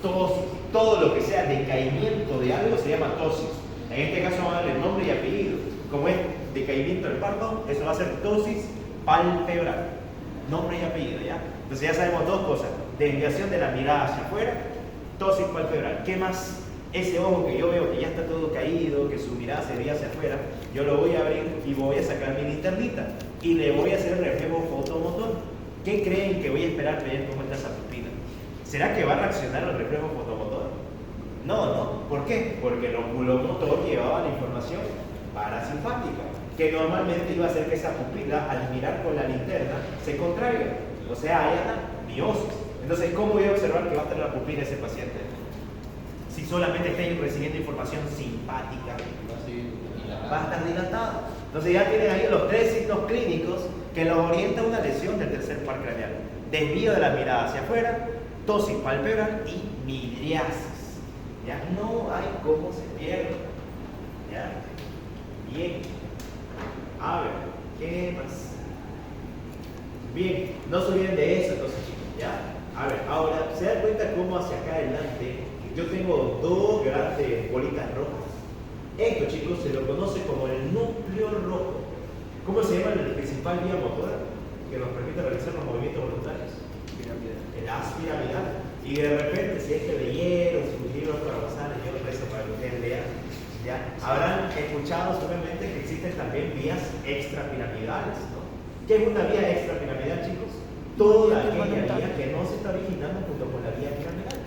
Ptosis. Todo lo que sea decaimiento de algo se llama ptosis. En este caso vamos a darle nombre y apellido. Como es decaimiento del párpado, eso va a ser ptosis palpebral. Nombre y apellido, ¿ya? Entonces ya sabemos dos cosas. Desviación de la mirada hacia afuera, ptosis palpebral. ¿Qué más? Ese ojo que yo veo que ya está todo caído, que su mirada se veía hacia afuera, yo lo voy a abrir y voy a sacar mi linternita y le voy a hacer el reflejo fotomotor. ¿Qué creen que voy a esperar ver cómo está esa pupila? ¿Será que va a reaccionar al reflejo fotomotor? No, no. ¿Por qué? Porque el oculomotor llevaba la información parasimpática, que normalmente iba a hacer que esa pupila, al mirar con la linterna, se contraiga. O sea, haya miosis. Entonces, ¿cómo voy a observar que va a estar la pupila de ese paciente? Si solamente está recibiendo información simpática, va a estar dilatada. Entonces ya tienen ahí los tres signos clínicos que los orienta a una lesión del tercer par craneal. Desvío de la mirada hacia afuera, ptosis palpebral y midriasis. Ya no hay cómo se pierde. ¿Ya? Bien. A ver, ¿qué más? Bien, no se olviden de eso entonces, chicos. ¿Ya? A ver, ahora, ¿se dan cuenta cómo hacia acá adelante yo tengo dos grandes bolitas rojas? Esto, chicos, se lo conoce como el núcleo rojo. ¿Cómo se llama la principal vía motora que nos permite realizar los movimientos voluntarios? El haz piramidal. Y de repente, si es que leyeron sus libros para pasar, yo rezo para que ustedes lean, ¿ya? Habrán escuchado seguramente que existen también vías extrapiramidales, ¿no? ¿Qué es una vía extrapiramidal, chicos? Toda aquella vía que no se está originando junto con la vía piramidal.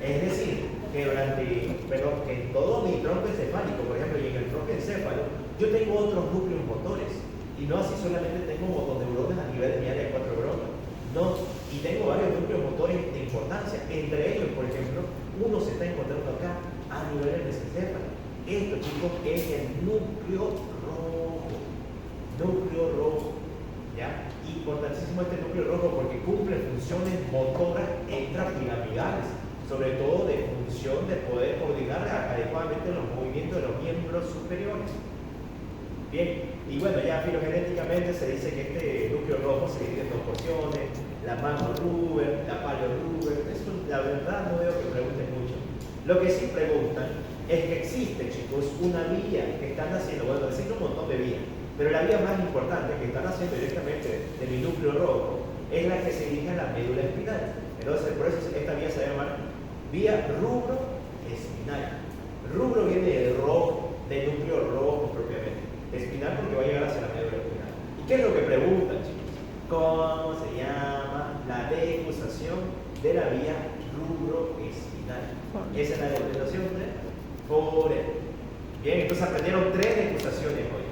Es decir, que que en todo mi tronco encefálico, por ejemplo, y en el tronco encéfalo, yo tengo otros núcleos motores. Y no así solamente tengo motoneuronas a nivel de mi área 4 neuronas. ¿no? Y tengo varios núcleos motores de importancia. Entre ellos, por ejemplo, uno se está encontrando acá a nivel del mesencéfalo. Esto, chicos, es el núcleo rojo. Núcleo rojo. ¿Ya? Importantísimo este núcleo rojo porque cumple funciones motoras extrapiramidales, sobre todo de función de poder coordinar adecuadamente los movimientos de los miembros superiores. Bien, y bueno, ya filogenéticamente se dice que este núcleo rojo se divide en dos porciones, la Mann-Ruber, la Paleo-Ruber. Eso la verdad no veo que pregunten mucho. Lo que sí preguntan es que existe, chicos, una vía que están haciendo, bueno, existe un montón de vías, pero la vía más importante que están haciendo directamente de mi núcleo rojo es la que se dirige a la médula espinal. Entonces, por eso esta vía se llama vía rubro-espinal. Rubro viene del rojo, del núcleo rojo propiamente. Espinal porque va a llegar hacia la médula espinal. ¿Y qué es lo que preguntan, chicos? ¿Cómo se llama la decusación de la vía rubro-espinal? Esa es la decusación de Forel. Bien, entonces aprendieron tres decusaciones hoy.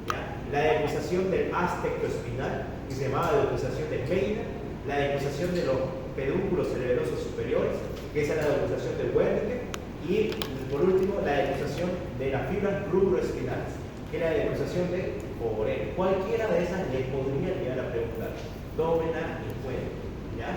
¿Ya? La decusación del aspecto espinal, que se llamaba decusación de Feina, la decusación de los pedúnculos cerebelosos superiores, que esa es la decusación de Wernicke, y por último la decusación de las fibras rubroespinales, que es la decusación de Forel. Cualquiera de esas le podría llegar a preguntar. Tómenla en cuenta. ¿Ya?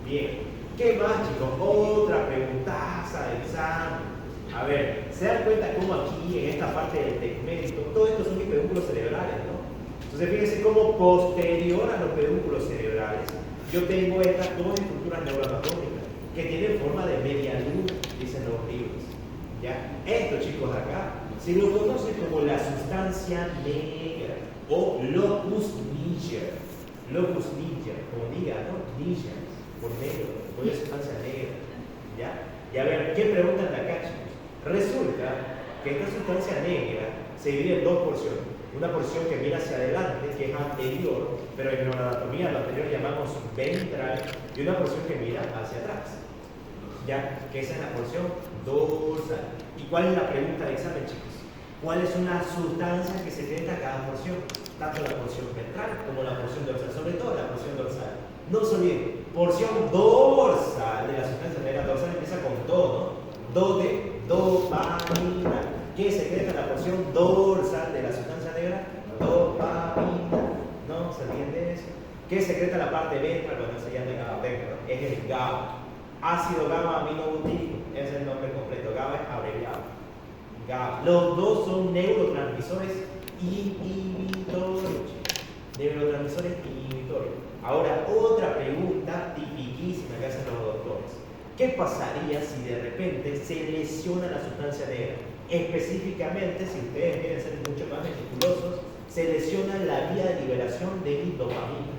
Bien. ¿Qué más, chicos? Otra preguntaza de examen. A ver, ¿se dan cuenta cómo aquí, en esta parte del tegmento, todo esto son mis pedúnculos cerebrales, ¿no? Entonces, fíjense cómo posterior a los pedúnculos cerebrales, yo tengo estas dos estructuras neuroanatómicas que tienen forma de media luna, dicen los libros. ¿Ya? Esto, chicos, acá, se lo conoce como la sustancia negra o locus niger. Locus niger, como diga, ¿no? Niger, por negro, por la sustancia negra. ¿Ya? Y a ver, ¿qué preguntan de acá, chicos? Resulta que esta sustancia negra se divide en dos porciones. Una porción que mira hacia adelante, que es anterior, pero en neuroanatomía lo anterior llamamos ventral, y una porción que mira hacia atrás. ¿Ya? Que esa es la porción dorsal. ¿Y cuál es la pregunta de examen, chicos? ¿Cuáles son las sustancias que secreta cada porción? Tanto la porción ventral como la porción dorsal, sobre todo la porción dorsal. No se olviden, porción dorsal de la sustancia negra dorsal empieza con do, ¿no? Dopamina. ¿Qué secreta la porción dorsal de la sustancia negra? Dopamina. ¿No? ¿Se olviden de eso? ¿Qué secreta la parte ventral? Bueno, se llama GABA, ¿no? Es el GABA. Ácido GABA aminobutírico. Ese es el nombre completo. GABA es abreviado. GABA. Los dos son neurotransmisores inhibitorios. Neurotransmisores inhibitorios. Ahora, otra pregunta tipiquísima que hacen los doctores. ¿Qué pasaría si de repente se lesiona la sustancia negra? Específicamente, si ustedes quieren ser mucho más meticulosos, se lesiona la vía de liberación de dopamina.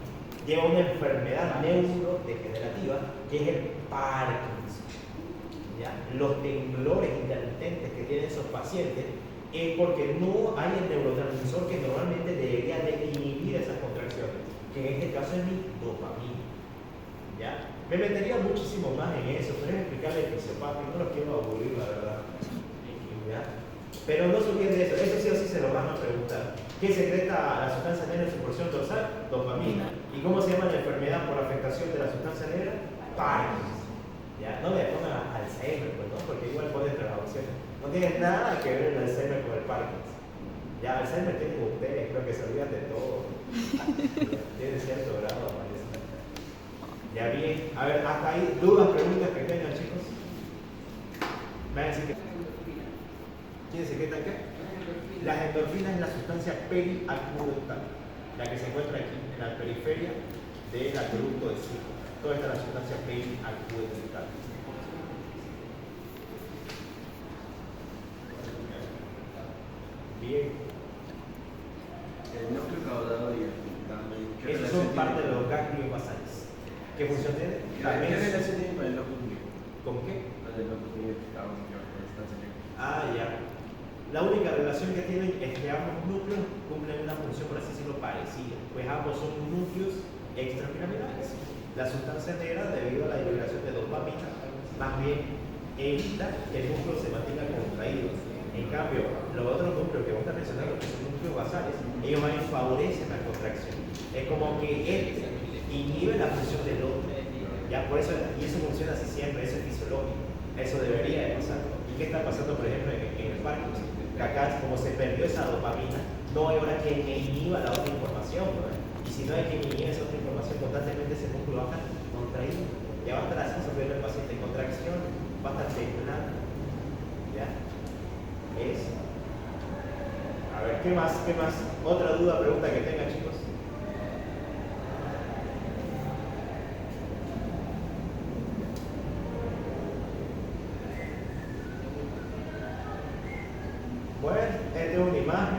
Lleva una enfermedad neurodegenerativa que es el Parkinson. ¿Ya? Los temblores intermitentes que tienen esos pacientes es porque no hay el neurotransmisor que normalmente debería de inhibir esas contracciones, que en este caso es mi dopamina. ¿Ya? Me metería muchísimo más en eso, pero es explicarle el fisiopatio, no los quiero aburrir, la verdad. ¿Ya? Pero no se olviden de eso sí o sí se lo van a preguntar. ¿Qué secreta la sustancia negra en su porción dorsal? Dopamina. ¿Y cómo se llama la enfermedad por afectación de la sustancia negra? Parkinson. ¿Ya? No le pongan Alzheimer, pues, ¿no? Porque igual ponen traducciones. No tiene nada que ver el Alzheimer con el Parkinson. Ya, Alzheimer tienen ustedes, creo que se olvidan de todo. Tiene cierto grado, parece. Ya bien. A ver, hasta ahí, dudas, preguntas que tengan, chicos. Van a decir que. ¿Quién secreta qué? Las endorfinas es la sustancia periacuodental, la que se encuentra aquí, en la periferia del acueducto de Circo. Toda esta es la sustancia periacuodental. Bien. El núcleo caudado y el putamen. Esos son parte de los ganglios basales. ¿Qué función tiene? ¿Qué relación tiene con el locus niger? ¿Con qué? Con el locus niger que estábamos viendo con esta serie. Ah, ya. La única relación que tienen es que ambos núcleos cumplen una función, por así decirlo, parecida, pues ambos son núcleos extrapiramidales. La sustancia negra, debido a la liberación de dopamina, más bien evita que el músculo se mantenga contraído. En cambio, los otros núcleos que vos estás mencionando, que son núcleos basales, ellos más bien favorecen la contracción. Es como que este inhibe la función del otro. Ya, por eso, y eso funciona así siempre, eso es fisiológico, eso debería de pasar. ¿Y qué está pasando, por ejemplo, en el Parkinson? Que acá, como se perdió esa dopamina, no hay ahora que me inhiba la otra información, ¿verdad? Y si no hay que inhibir esa otra información, constantemente ese músculo va a estar contraído, ya va a estar así sobre el paciente, contracción, va a estar temblando, ¿ya? Es. A ver, ¿qué más? ¿Qué más? ¿Otra duda, pregunta que tengan, chicos? Bueno, esta es una imagen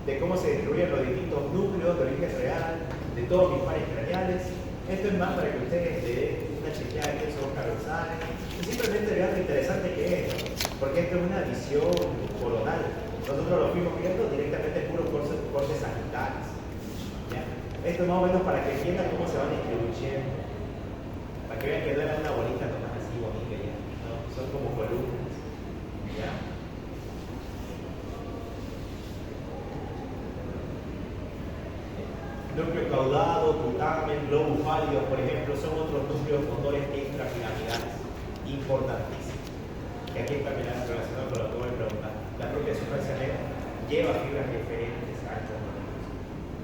de cómo se distribuyen los distintos núcleos de origen real de todos mis pares craneales. Esto es más para que ustedes le den una chequeada de esos González. Simplemente vean lo interesante que es, ¿no? Porque esto es una visión coronal. Nosotros lo fuimos viendo directamente puros cortes sagittales. ¿Ya? Esto es más o menos para que entiendan cómo se van distribuyendo. Para que vean que no era una bolita nomás así bonita ya, ¿no? Son como columnas. ¿Ya? Núcleo caudado, putamen, globo pálido, por ejemplo, son otros núcleos motores extrapiramidales importantísimos. Que aquí está relacionado con lo que voy a preguntar. La propia sustancia negra lleva fibras diferentes a estos núcleos,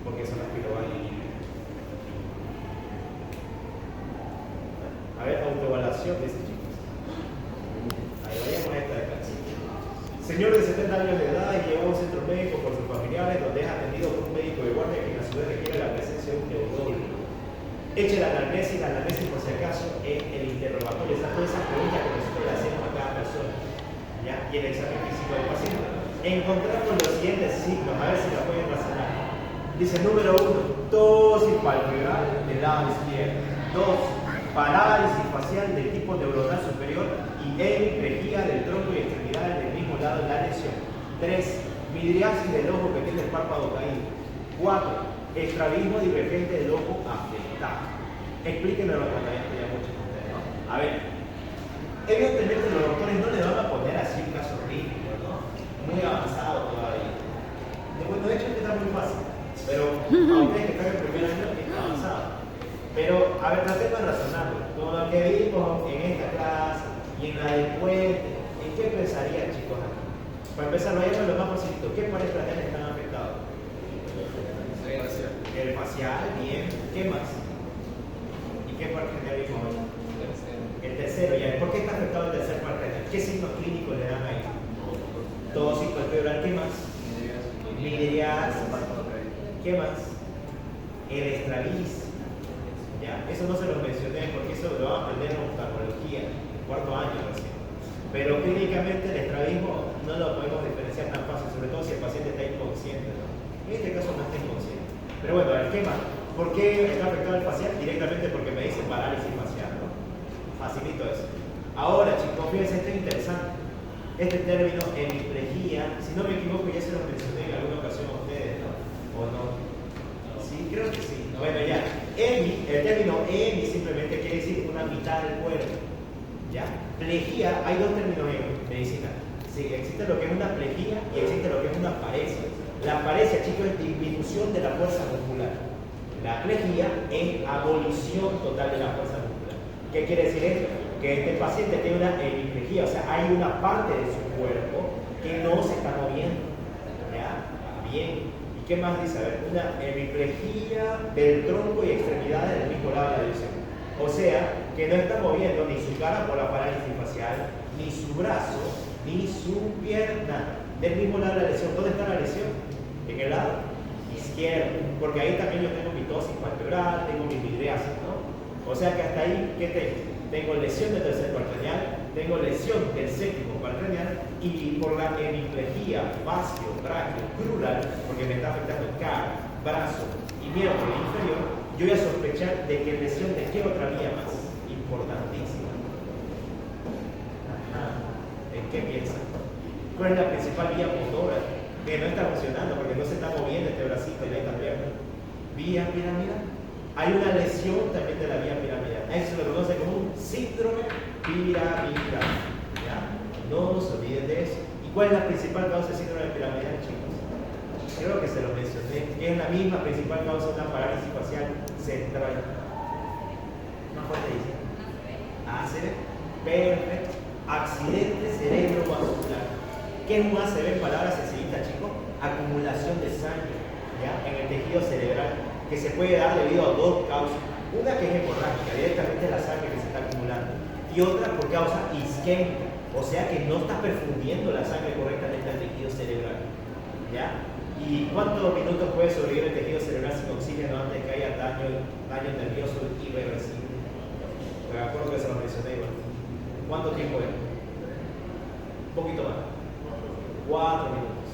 porque son las que lo van a inhibir. A ver, autoevaluación de ese chicos. Ahí vayamos a esta de acá. Señor de 70 años de edad y lleva a un centro médico por sus familiares donde es atendido por un médico de guardia que a su vez requiere la presencia de un neurólogo. Eche la anamnesis por si acaso es el interrogatorio. Esas son esas preguntas que nosotros le hacemos a cada persona. ¿Ya? Y el examen físico del paciente. Encontramos los siguientes signos, a ver si la pueden razonar. Dice número 1, tos palpebral del lado izquierdo. 2, parálisis facial de tipo neuronal superior y hemiplegia del tronco y extremidades del mismo lado de la lesión. 3, midriasis del ojo que tiene el párpado caído. 4, estrabismo divergente del ojo afectado. Explíquenmelo cuando ya estoy mucho con ustedes, ¿no? A ver, evidentemente los doctores no le van a poner así un caso clínico, ¿no? Muy avanzado todavía. Bueno, de hecho está muy fácil, pero a ustedes que están en el primer año está avanzado. Pero, a ver, tratemos de razonarlo. Con lo que vimos en esta clase y en la del puente, ¿en qué pensarían, chicos? Para empezar, vayamos lo más facilito. ¿Qué pares craneales están afectados? El facial, bien. ¿Qué más? ¿Y qué par craneal vimos hoy? El tercero, ya. ¿Por qué está afectado el tercer par craneal? ¿Qué signos clínicos le dan ahí? Tos palpebral, ¿qué más? Midriasis. ¿Qué más? El estrabismo. ¿Ya? Eso no se lo mencioné porque eso lo van a aprender en oftalmología, en cuarto año recién. Pero clínicamente el estrabismo no lo podemos diferenciar tan fácil, sobre todo si el paciente está inconsciente, ¿no? En este caso no está inconsciente. Pero bueno, a ver, ¿qué más? ¿Por qué está afectado el facial? Directamente porque me dice parálisis facial, ¿no? Facilito eso. Ahora, chicos, fíjense, esto es interesante. Este término hemiplegia, si no me equivoco, ya se lo mencioné en alguna ocasión a ustedes, ¿no? ¿O no? Sí, creo que sí. Bueno, ya. El término hemi simplemente quiere decir una mitad del cuerpo. ¿Ya? Plejía, hay dos términos en medicina. Sí, existe lo que es una plejía y existe lo que es una paresia. La paresia, chicos, es disminución de la fuerza muscular. La plejía es abolición total de la fuerza muscular. ¿Qué quiere decir esto? Que este paciente tiene una hemiplegia, o sea, hay una parte de su cuerpo que no se está moviendo. ¿Ya? Bien. ¿Y qué más dice? A ver, una hemiplegia del tronco y extremidades del mismo lado de la lesión. O sea, que no está moviendo ni su cara por la parálisis facial, ni su brazo, ni su pierna. Del mismo lado de la lesión. ¿Dónde está la lesión? En el lado izquierdo. Porque ahí también yo tengo mi tosis palpebral, tengo mi midriasis, ¿no? O sea que hasta ahí, ¿qué tengo? Tengo lesión del tercer par craneal, tengo lesión del séptimo par craneal y por la hemiplegia facio, braquio, crural, porque me está afectando cara, brazo y miembro inferior, yo voy a sospechar de que lesión de qué otra vía más importantísima. Ajá. ¿En qué piensan? ¿Cuál es la principal vía motora? Que no está funcionando porque no se está moviendo este bracito y la esta pierna. Vía piramidal. Hay una lesión también de la vía piramidal. Eso se lo conoce como un síndrome piramidal. ¿Ya? No se olviden de eso. ¿Y cuál es la principal causa del síndrome piramidal, chicos? Creo que se lo mencioné. Es la misma principal causa de una parálisis facial central. Más fuerte dice. ACV. Perfecto. Accidente cerebrovascular. ¿Qué es un ACV en palabras sencillitas, chicos? Acumulación de sangre, ¿ya? En el tejido cerebral, que se puede dar debido a dos causas. Una que es hemorrágica, directamente la sangre que se está acumulando. Y otra por causa isquémica, o sea que no está perfundiendo la sangre correctamente al tejido cerebral, ¿ya? ¿Y cuántos minutos puede sobrevivir el tejido cerebral sin oxígeno antes de que haya daño nervioso irreversible? Me acuerdo que se lo mencioné igual. ¿Cuánto tiempo es? Un poquito más. 4 minutos.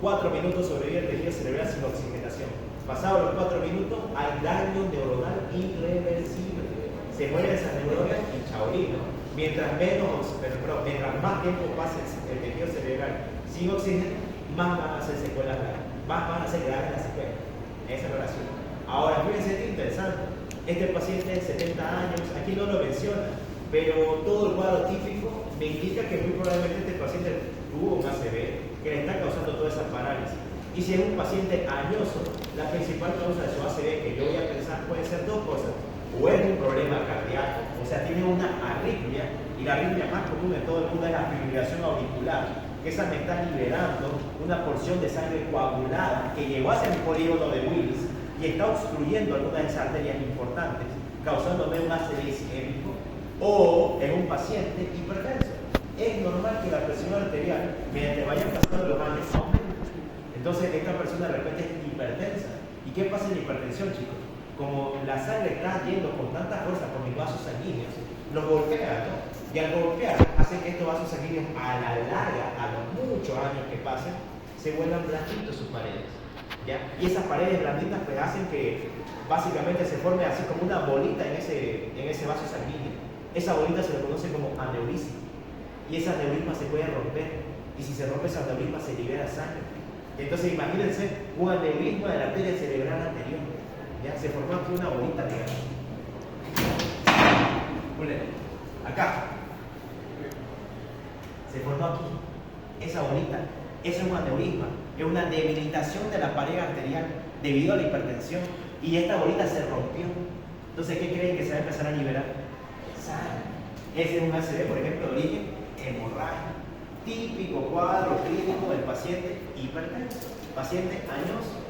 4 minutos sobrevive el tejido cerebral sin oxigenación. Pasados los 4 minutos, hay daño neuronal irreversible. Se mueren esas neuronas y chaolín, ¿no? Mientras más tiempo pase el tejido cerebral sin oxígeno, más van a hacer secuelas graves, más van a ser graves las secuelas. Esa es la oración. Ahora, fíjense, esto es interesante. Este paciente de 70 años, aquí no lo menciona, pero todo el cuadro típico me indica que muy probablemente este paciente tuvo un ACV que le está causando toda esa parálisis. Y si es un paciente añoso, la principal causa de su ACV que yo voy a pensar puede ser dos cosas. O es un problema cardíaco, o sea, tiene una arritmia, y la arritmia más común de todo el mundo es la fibrilación auricular, que esa me está liberando una porción de sangre coagulada que llegó hacia mi polígono de Willis y está obstruyendo algunas de esas arterias importantes, causándome un ACV isquémico, o en un paciente hipertenso. Es normal que la presión arterial, mediante vayan pasando los años, aumente. Entonces, esta persona de repente es hipertensa. ¿Y qué pasa en la hipertensión, chicos? Como la sangre está yendo con tanta fuerza por mis vasos sanguíneos, los golpea, ¿no? Y al golpear, hace que estos vasos sanguíneos a la larga, a los muchos años que pasen, se vuelvan blanditos sus paredes, ¿ya? Y esas paredes blanditas pues hacen que básicamente se forme así como una bolita en ese vaso sanguíneo. Esa bolita se le conoce como aneurisma. Y esa aneurisma se puede romper. Y si se rompe esa aneurisma se libera sangre. Entonces imagínense un aneurisma de la arteria cerebral anterior. ¿Ya? Se formó aquí una bolita negra. Acá. Se formó aquí. Esa bolita. Eso es un aneurisma. Es una debilitación de la pared arterial debido a la hipertensión. Y esta bolita se rompió. Entonces, ¿qué creen que se va a empezar a liberar? Sangre. Ese es un ACV, por ejemplo, de origen hemorrágico. Típico cuadro clínico del paciente hipertenso. Paciente añoso.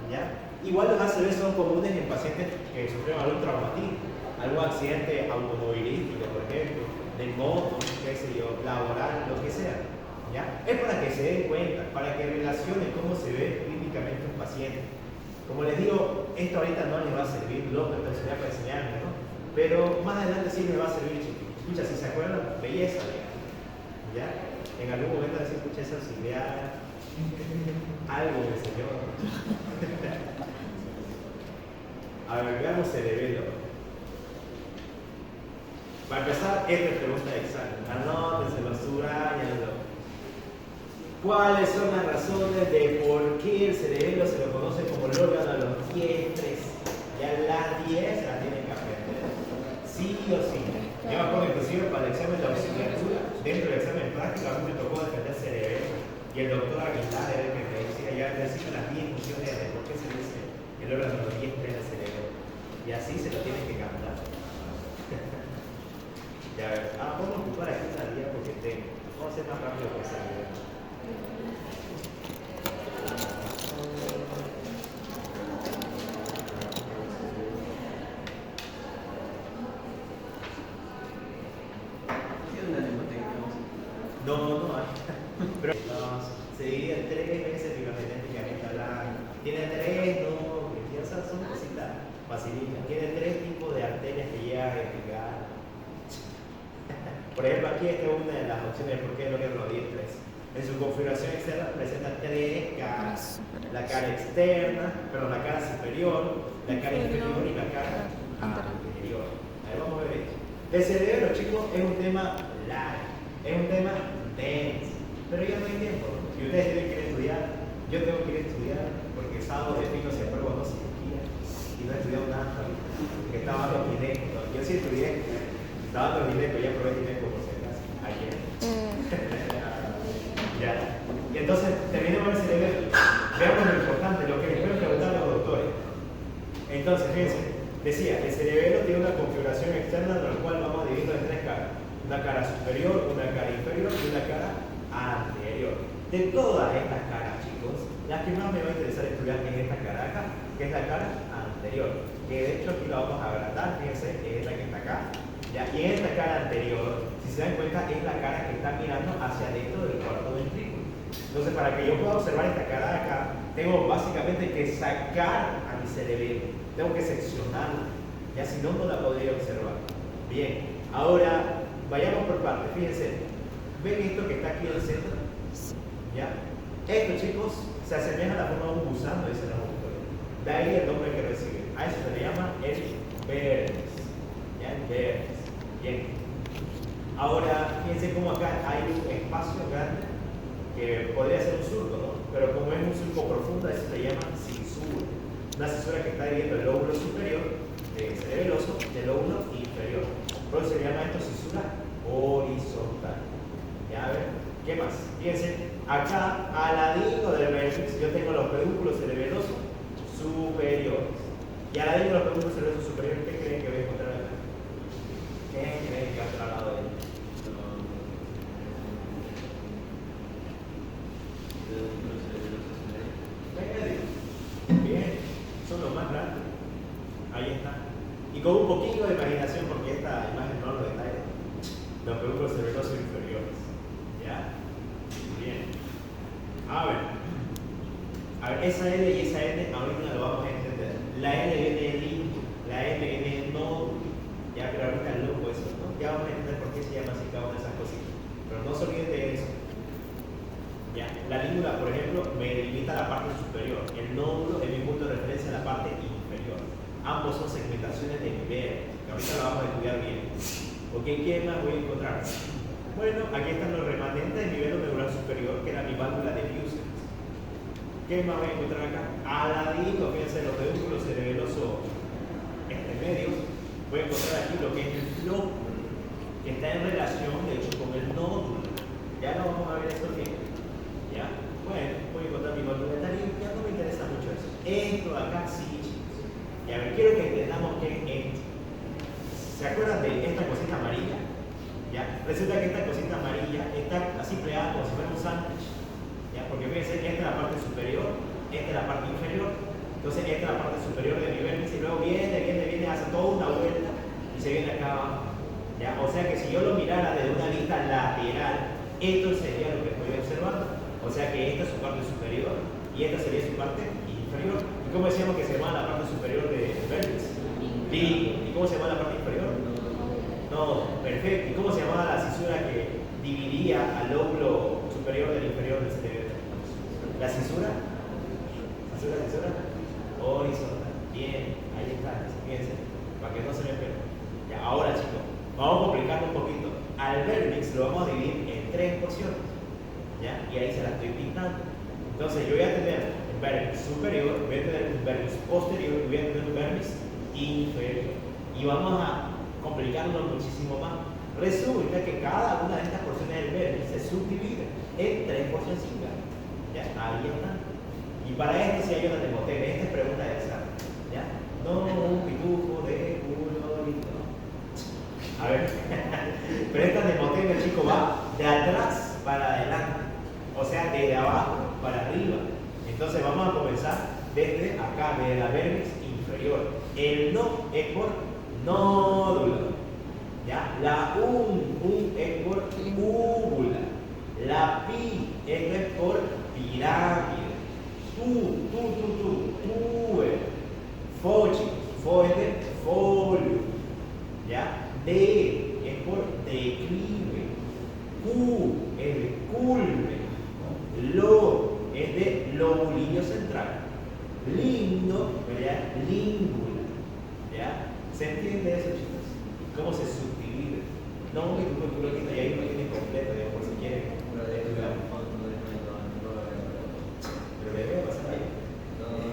¿Ya? Igual los ACV son comunes en pacientes que sufrieron algún traumatismo, algún accidente automovilístico, por ejemplo, de moto, qué sé yo, laboral, lo que sea. ¿Ya? Es para que se den cuenta, para que relacionen cómo se ve clínicamente un paciente. Como les digo, esto ahorita no les va a servir, lo que enseñar para enseñarme, ¿no? Pero más adelante sí me va a servir, chicos. Escucha, si se acuerdan, belleza, ¿ya? En algún momento se escucha esa auxiliar, algo me enseñó. A ver, veamos cerebelo. Para empezar, esta pregunta de examen. Anótenselo, subrayanlo. ¿Cuáles son las razones de por qué el cerebelo se lo conoce como el órgano de los 10 3? Ya las 10 se las tienen que aprender. Sí o sí. Yo me acuerdo inclusive para el examen de auxiliatura, dentro del examen práctico, a mí me tocó defender cerebelo. Y el doctor Aguilar era el que me decía, ya decime las 10 funciones de por qué se dice el órgano de los 10 3 del cerebro. Y así se lo tienen que cantar. Ya ves. Vamos a ocupar aquí una guía porque tengo. Vamos a hacer más rápido que esa guía. No hay. Pero se divide en 3 veces filogenéticamente hablando. Tiene 3 nombres, y esas son cositas facilitas. Tiene 3 tipos de arterias que llegan a irrigar. Por ejemplo, aquí esta es una de las opciones de por qué el órgano 10-3. En su configuración externa presenta 3 caras. La cara externa, la cara superior, la cara inferior y la cara anterior. A ver, vamos a ver esto. El cerebro, chicos, es un tema largo, es un tema denso, pero ya no hay tiempo. Si ustedes tienen que ir a estudiar, yo tengo que ir a estudiar, porque el sábado de pico se aprueba no cirugía y no he estudiado nada todavía, porque estaba dando gineco. Yo sí estudié, estaba dando gineco, ya probé gineco por si acaso, ayer. Ya. Y entonces, terminemos el cerebro, veamos lo importante, lo que les pueden preguntar los doctores. Entonces, fíjense, Decía, el cerebelo tiene una configuración externa en la cual vamos a dividirlo en tres caras. Una cara superior, una cara inferior y una cara anterior. De todas estas caras, chicos, la que más me va a interesar estudiar es esta cara de acá, que es la cara anterior. Que de hecho aquí la vamos a agrandar, fíjense, es esta que está acá. ¿Ya? Y en esta cara anterior, si se dan cuenta, es la cara que está mirando hacia adentro del cuarto ventrículo. Entonces, para que yo pueda observar esta cara de acá, tengo básicamente que sacar a mi cerebelo. Tengo que seccionarla. Ya si no, no la podría observar. Bien, ahora vayamos por partes. Fíjense, ¿ven esto que está aquí en el centro? ¿Ya? Esto, chicos, se asemeja a la forma de un gusano, dice la doctora. De ahí el nombre que recibe. A eso se le llama el vértex. ¿Ya? El vértex. Bien. Ahora, fíjense cómo acá hay un espacio grande que podría ser un surco, ¿no? Pero como es un surco profundo, eso se llama cisura. Una cisura que está dividiendo el lóbulo superior cerebeloso del lóbulo inferior. Por eso se llama esto cisura horizontal. ¿Ya ven? ¿Qué más? Fíjense, acá al ladito del vértex yo tengo los pedúnculos cerebelosos superiores. Y al ladito de los pedúnculos cerebelosos superiores, ¿qué creen que voy a encontrar acá? ¿Qué creen que va a estar al lado de ellos? Bien, son los más grandes. Ahí está. Y con un poquito de imaginación, porque esta imagen no lo detalla, los pedúnculos cerebelosos inferiores. ¿Ya? Bien. A ver, esa L y esa N ahorita lo vamos a entender. La L viene de limbo, la N viene de nódulo. Ya, pero ahorita el loco eso, ¿no? Ya vamos a entender por qué se llama así cada una de esas cositas. Pero no se olviden de eso. Ya, la lígula, por ejemplo, me delimita la parte superior. El nódulo es mi punto de referencia a la parte inferior. Ambos son segmentaciones de nivel, que ahorita lo vamos a estudiar bien. ¿Ok? ¿Qué más voy a encontrar? Bueno, aquí están los remanentes del nivel medular superior, que era mi válvula de Fusens. ¿Qué más voy a encontrar acá? Al ladito, fíjense, los pedúnculos cerebelosos medios, voy a encontrar aquí lo que es el flóculo, que está en relación, de hecho, con el nódulo. Ya lo vamos a ver esto bien. ¿Ya? Bueno, voy a encontrar mi válvula de Tarim, ya no me interesa mucho eso. Esto de acá sí, chicos. Y a ver, quiero que entendamos qué es esto. ¿Se acuerdan de esta cosita amarilla? ¿Ya? Resulta que esta cosita amarilla está así plegada como si fuera un sándwich. ¿Ya? Porque fíjense, esta es la parte superior, esta es la parte inferior. Entonces esta es la parte superior de mi vértice y luego viene, hace toda una vuelta y se viene acá abajo. ¿Ya? O sea que si yo lo mirara desde una vista lateral, esto sería lo que estoy observando. O sea que esta es su parte superior y esta sería su parte inferior. ¿Y cómo decíamos que se llama la parte superior del vértice? Limbo. ¿Y cómo se llama la parte inferior? No, perfecto. ¿Y cómo se llamaba la cisura que dividía al lóbulo superior del inferior del cerebro? ¿La cisura? ¿Cisura? Horizontal. Bien, ahí está. Fíjense, para que no se me pierda. Ya, ahora chicos, vamos a complicarlo un poquito. Al vértex lo vamos a dividir en tres porciones. ¿Ya? Y ahí se la estoy pintando. Entonces yo voy a tener un vértex superior, voy a tener un vértex posterior y voy a tener un vértex inferior. Y vamos a complicarlo muchísimo más. Resulta que cada una de estas porciones del vértex se subdivide en tres porciones. ¿Ya? Ahí está. Y para esto sí hay una demotera. Esta es pregunta de examen. ¿Ya? No un pitufo de culo lindo. A ver. Pero esta demotera, chico, va de atrás para adelante. O sea, desde abajo para arriba. Entonces vamos a comenzar desde acá, desde la vértex inferior. El no es por nódulo. ¿Ya? La un es por úvula. La pi es por pirámide. Tuve. Fo, chicos. Fo es de folio. ¿Ya? D es por declive. Q es de culme. Lo es de lobulillo central. Lindo, ¿verdad? Língula. ¿Ya? ¿Se entiende eso, chicos? ¿Cómo se subdivide? No, que tú lo quitas y ahí lo tienes completo, digamos, por si quieren. Pero le debe pasar ahí.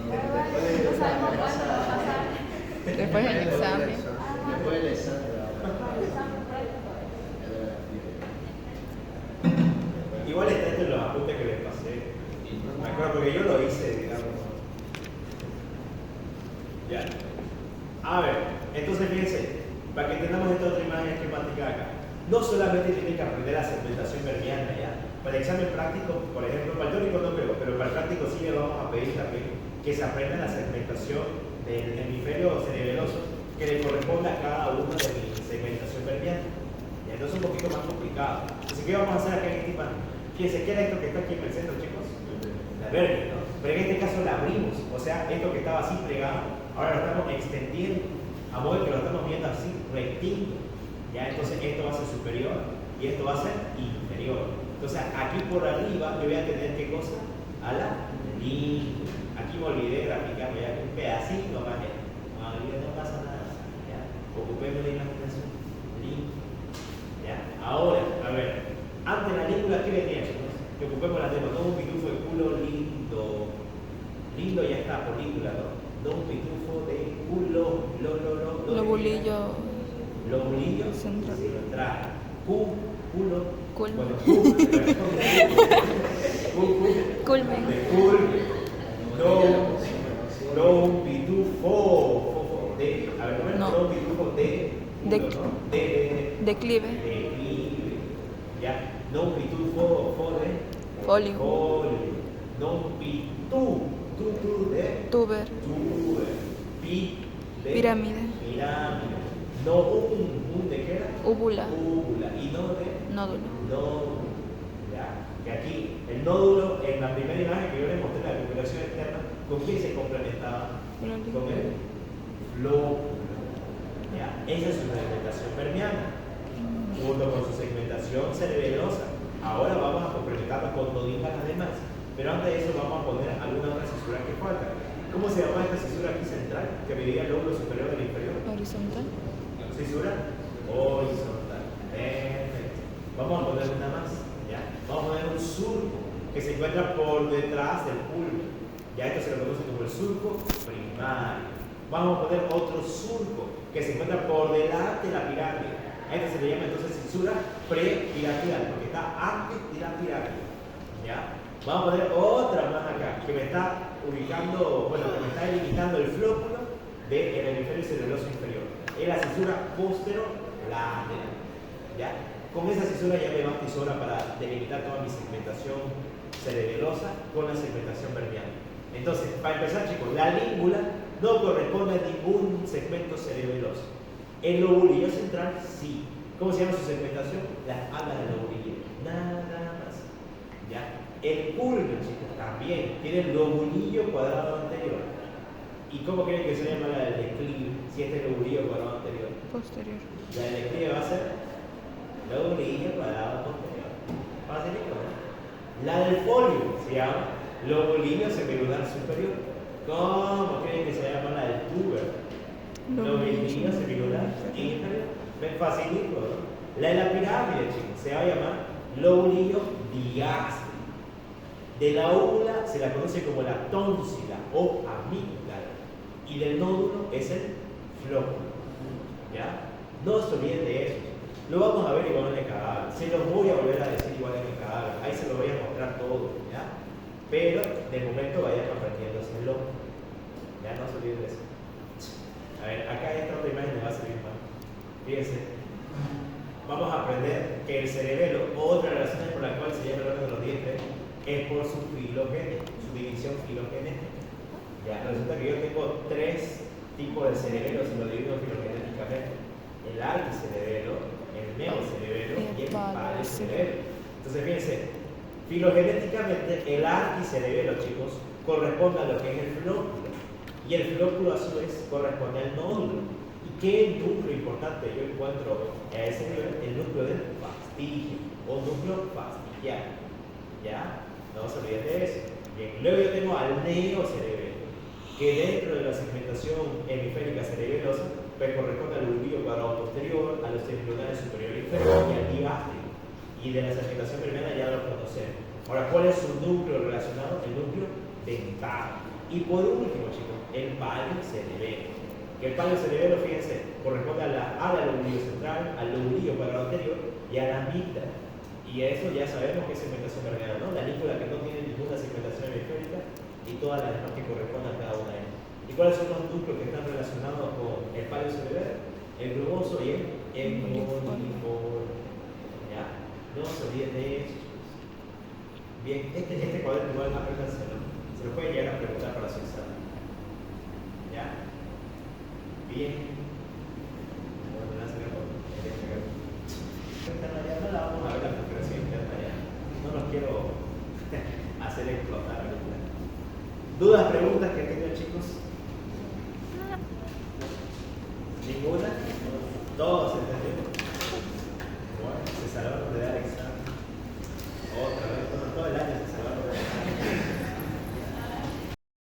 No sabemos cuándo va a pasar. Después del examen. Después del examen. Igual está esto en los apuntes que les pasé. Me acuerdo porque yo lo hice, digamos. Ya. A ver. no solamente tienen que aprender la segmentación vermiana, ¿ya? Para el examen práctico, por ejemplo, para el teórico no creo, pero para el práctico sí le vamos a pedir también que se aprenda la segmentación del hemisferio cerebeloso que le corresponde a cada uno de mi segmentación vermiana. ¿Ya? Entonces es un poquito más complicado. Entonces, ¿qué vamos a hacer acá en este tema? Fíjense, ¿qué era esto que está aquí en el centro, chicos? La vermis, ¿no? Pero en este caso la abrimos, o sea, esto que estaba así plegado, ahora lo estamos extendiendo, a modo que lo estamos viendo así, rectito. ¿Ya? Entonces esto va a ser superior y esto va a ser inferior. Entonces aquí por arriba yo voy a tener ¿qué cosa? A la língua. Aquí me olvidé de graficar, voy a un pedacito más. No pasa nada. ¿Ya? Ocupemos la imaginación. Língua. ¿Ya? Ahora, a ver, antes la língua, ¿qué venía, chicos? Que ocupemos la tema. No un pitufo de culo lindo. Lindo ya está, por língua, ¿no? No un pitufo de culo, Lobulillo lobulillo central. Culo. Culmen. Bueno, Culmen. de culmen. No un pitufo de. A ver, No. no un pitufo de. Declive. Declive. Ya. No un pitufo de. Folio. No un pitu de. Tuber. Pi de. Pirámide. No un de qué era. Úvula. Y no de. Nódulo. Nódulo. ¿Ya? Que aquí el nódulo, en la primera imagen que yo les mostré, la configuración externa, ¿con quién se complementaba? Con el lóbulo. ¿Ya? Esa es su segmentación vermiana, junto con su segmentación cerebelosa. Ahora vamos a complementarla con toditas las demás. Pero antes de eso vamos a poner alguna otra cisura que falta. ¿Cómo se llama esta cisura aquí central? Que medía el lóbulo superior del inferior. Horizontal. Cisura horizontal. Perfecto. Vamos a poner una más. ¿Ya? Vamos a poner un surco que se encuentra por detrás del pulmón. Ya esto se lo conoce como el surco primario. Vamos a poner otro surco que se encuentra por delante de la pirámide. A este se le llama entonces cisura prepiramidal, porque está antes de la pirámide. ¿Ya? Vamos a poner otra más acá, que me está ubicando, bueno, que me está delimitando el flóculo del hemisferio cerebeloso inferior. Es la cisura posterolateral. ¿Ya? Con esa cisura ya me basta y sobra para delimitar toda mi segmentación cerebelosa con la segmentación vermiana. Entonces, para empezar, chicos, la língula no corresponde a ningún segmento cerebeloso. El lobulillo central, sí. ¿Cómo se llama su segmentación? Las alas del lobulillo. Nada más. ¿Ya? El culmen, chicos, también tiene el lobulillo cuadrado anterior. ¿Y cómo creen que se llama la del declive? Si este es el lobulillo cuadrado anterior. Posterior. La del declive va a ser lobulillo cuadrado posterior. Facilito, ¿no? La del folio se llama lobulillo semilunar superior. ¿Cómo creen que se llama la del tuber? Lobulillo semilunar inferior. ¿Ven? Facilito, ¿no? La de la pirámide, chicos, se va a llamar lobulillo diástolo. De la úvula se la conoce como la tónsila o amígdala. Y del nódulo es el flóculo. ¿Ya? No se olviden de eso. Lo vamos a ver igual en el cadáver. Se los voy a volver a decir igual en el cadáver. Ahí se lo voy a mostrar todo. ¿Ya? Pero de momento vayan aprendiéndose el loco. Ya no se olviden de eso. A ver, acá esta otra imagen me va a servir más. Fíjense. Vamos a aprender que el cerebelo, otra de las razones por la cual se llama el órgano de los dientes, es por su filogénesis, su división filogenética. Ya, resulta que yo tengo tres tipos de cerebelo, si lo divido filogenéticamente: el arquicerebelo, el meocerebelo y el paleocerebelo. Entonces, fíjense, filogenéticamente el arquicerebelo, chicos, corresponde a lo que es el flóculo, y el flóculo a su vez corresponde al nódulo. ¿Y qué núcleo importante yo encuentro a ese nivel? El núcleo del fastigio o núcleo fastigial. ¿Ya? No se olviden de eso. Bien, luego yo tengo al neocerebelo, que dentro de la segmentación hemisférica cerebelosa pues corresponde al lobulillo cuadrado posterior, a los semilunares superior e inferior y al digástrico. Y de la segmentación vermiana ya lo conocemos. Ahora, ¿cuál es su núcleo relacionado? El núcleo dental. Y por último, chicos, el paleocerebelo. Que el paleocerebelo, fíjense, corresponde a la ala del lobulillo central, al lobulillo cuadrado anterior y a la amígdala. Y eso ya sabemos que es segmentación vermiana, ¿no? La língula que no tiene ninguna segmentación hemisférica y todas las demás que corresponden a cada una de ellas. ¿Y cuáles son los núcleos que están relacionados con el paleocerebelo? El globoso y el hemoliforme. No se olviden de eso. Bien, este cuaderno igual apréndanselo. Se lo pueden llegar a preguntar para su examen. ¿Ya? Bien.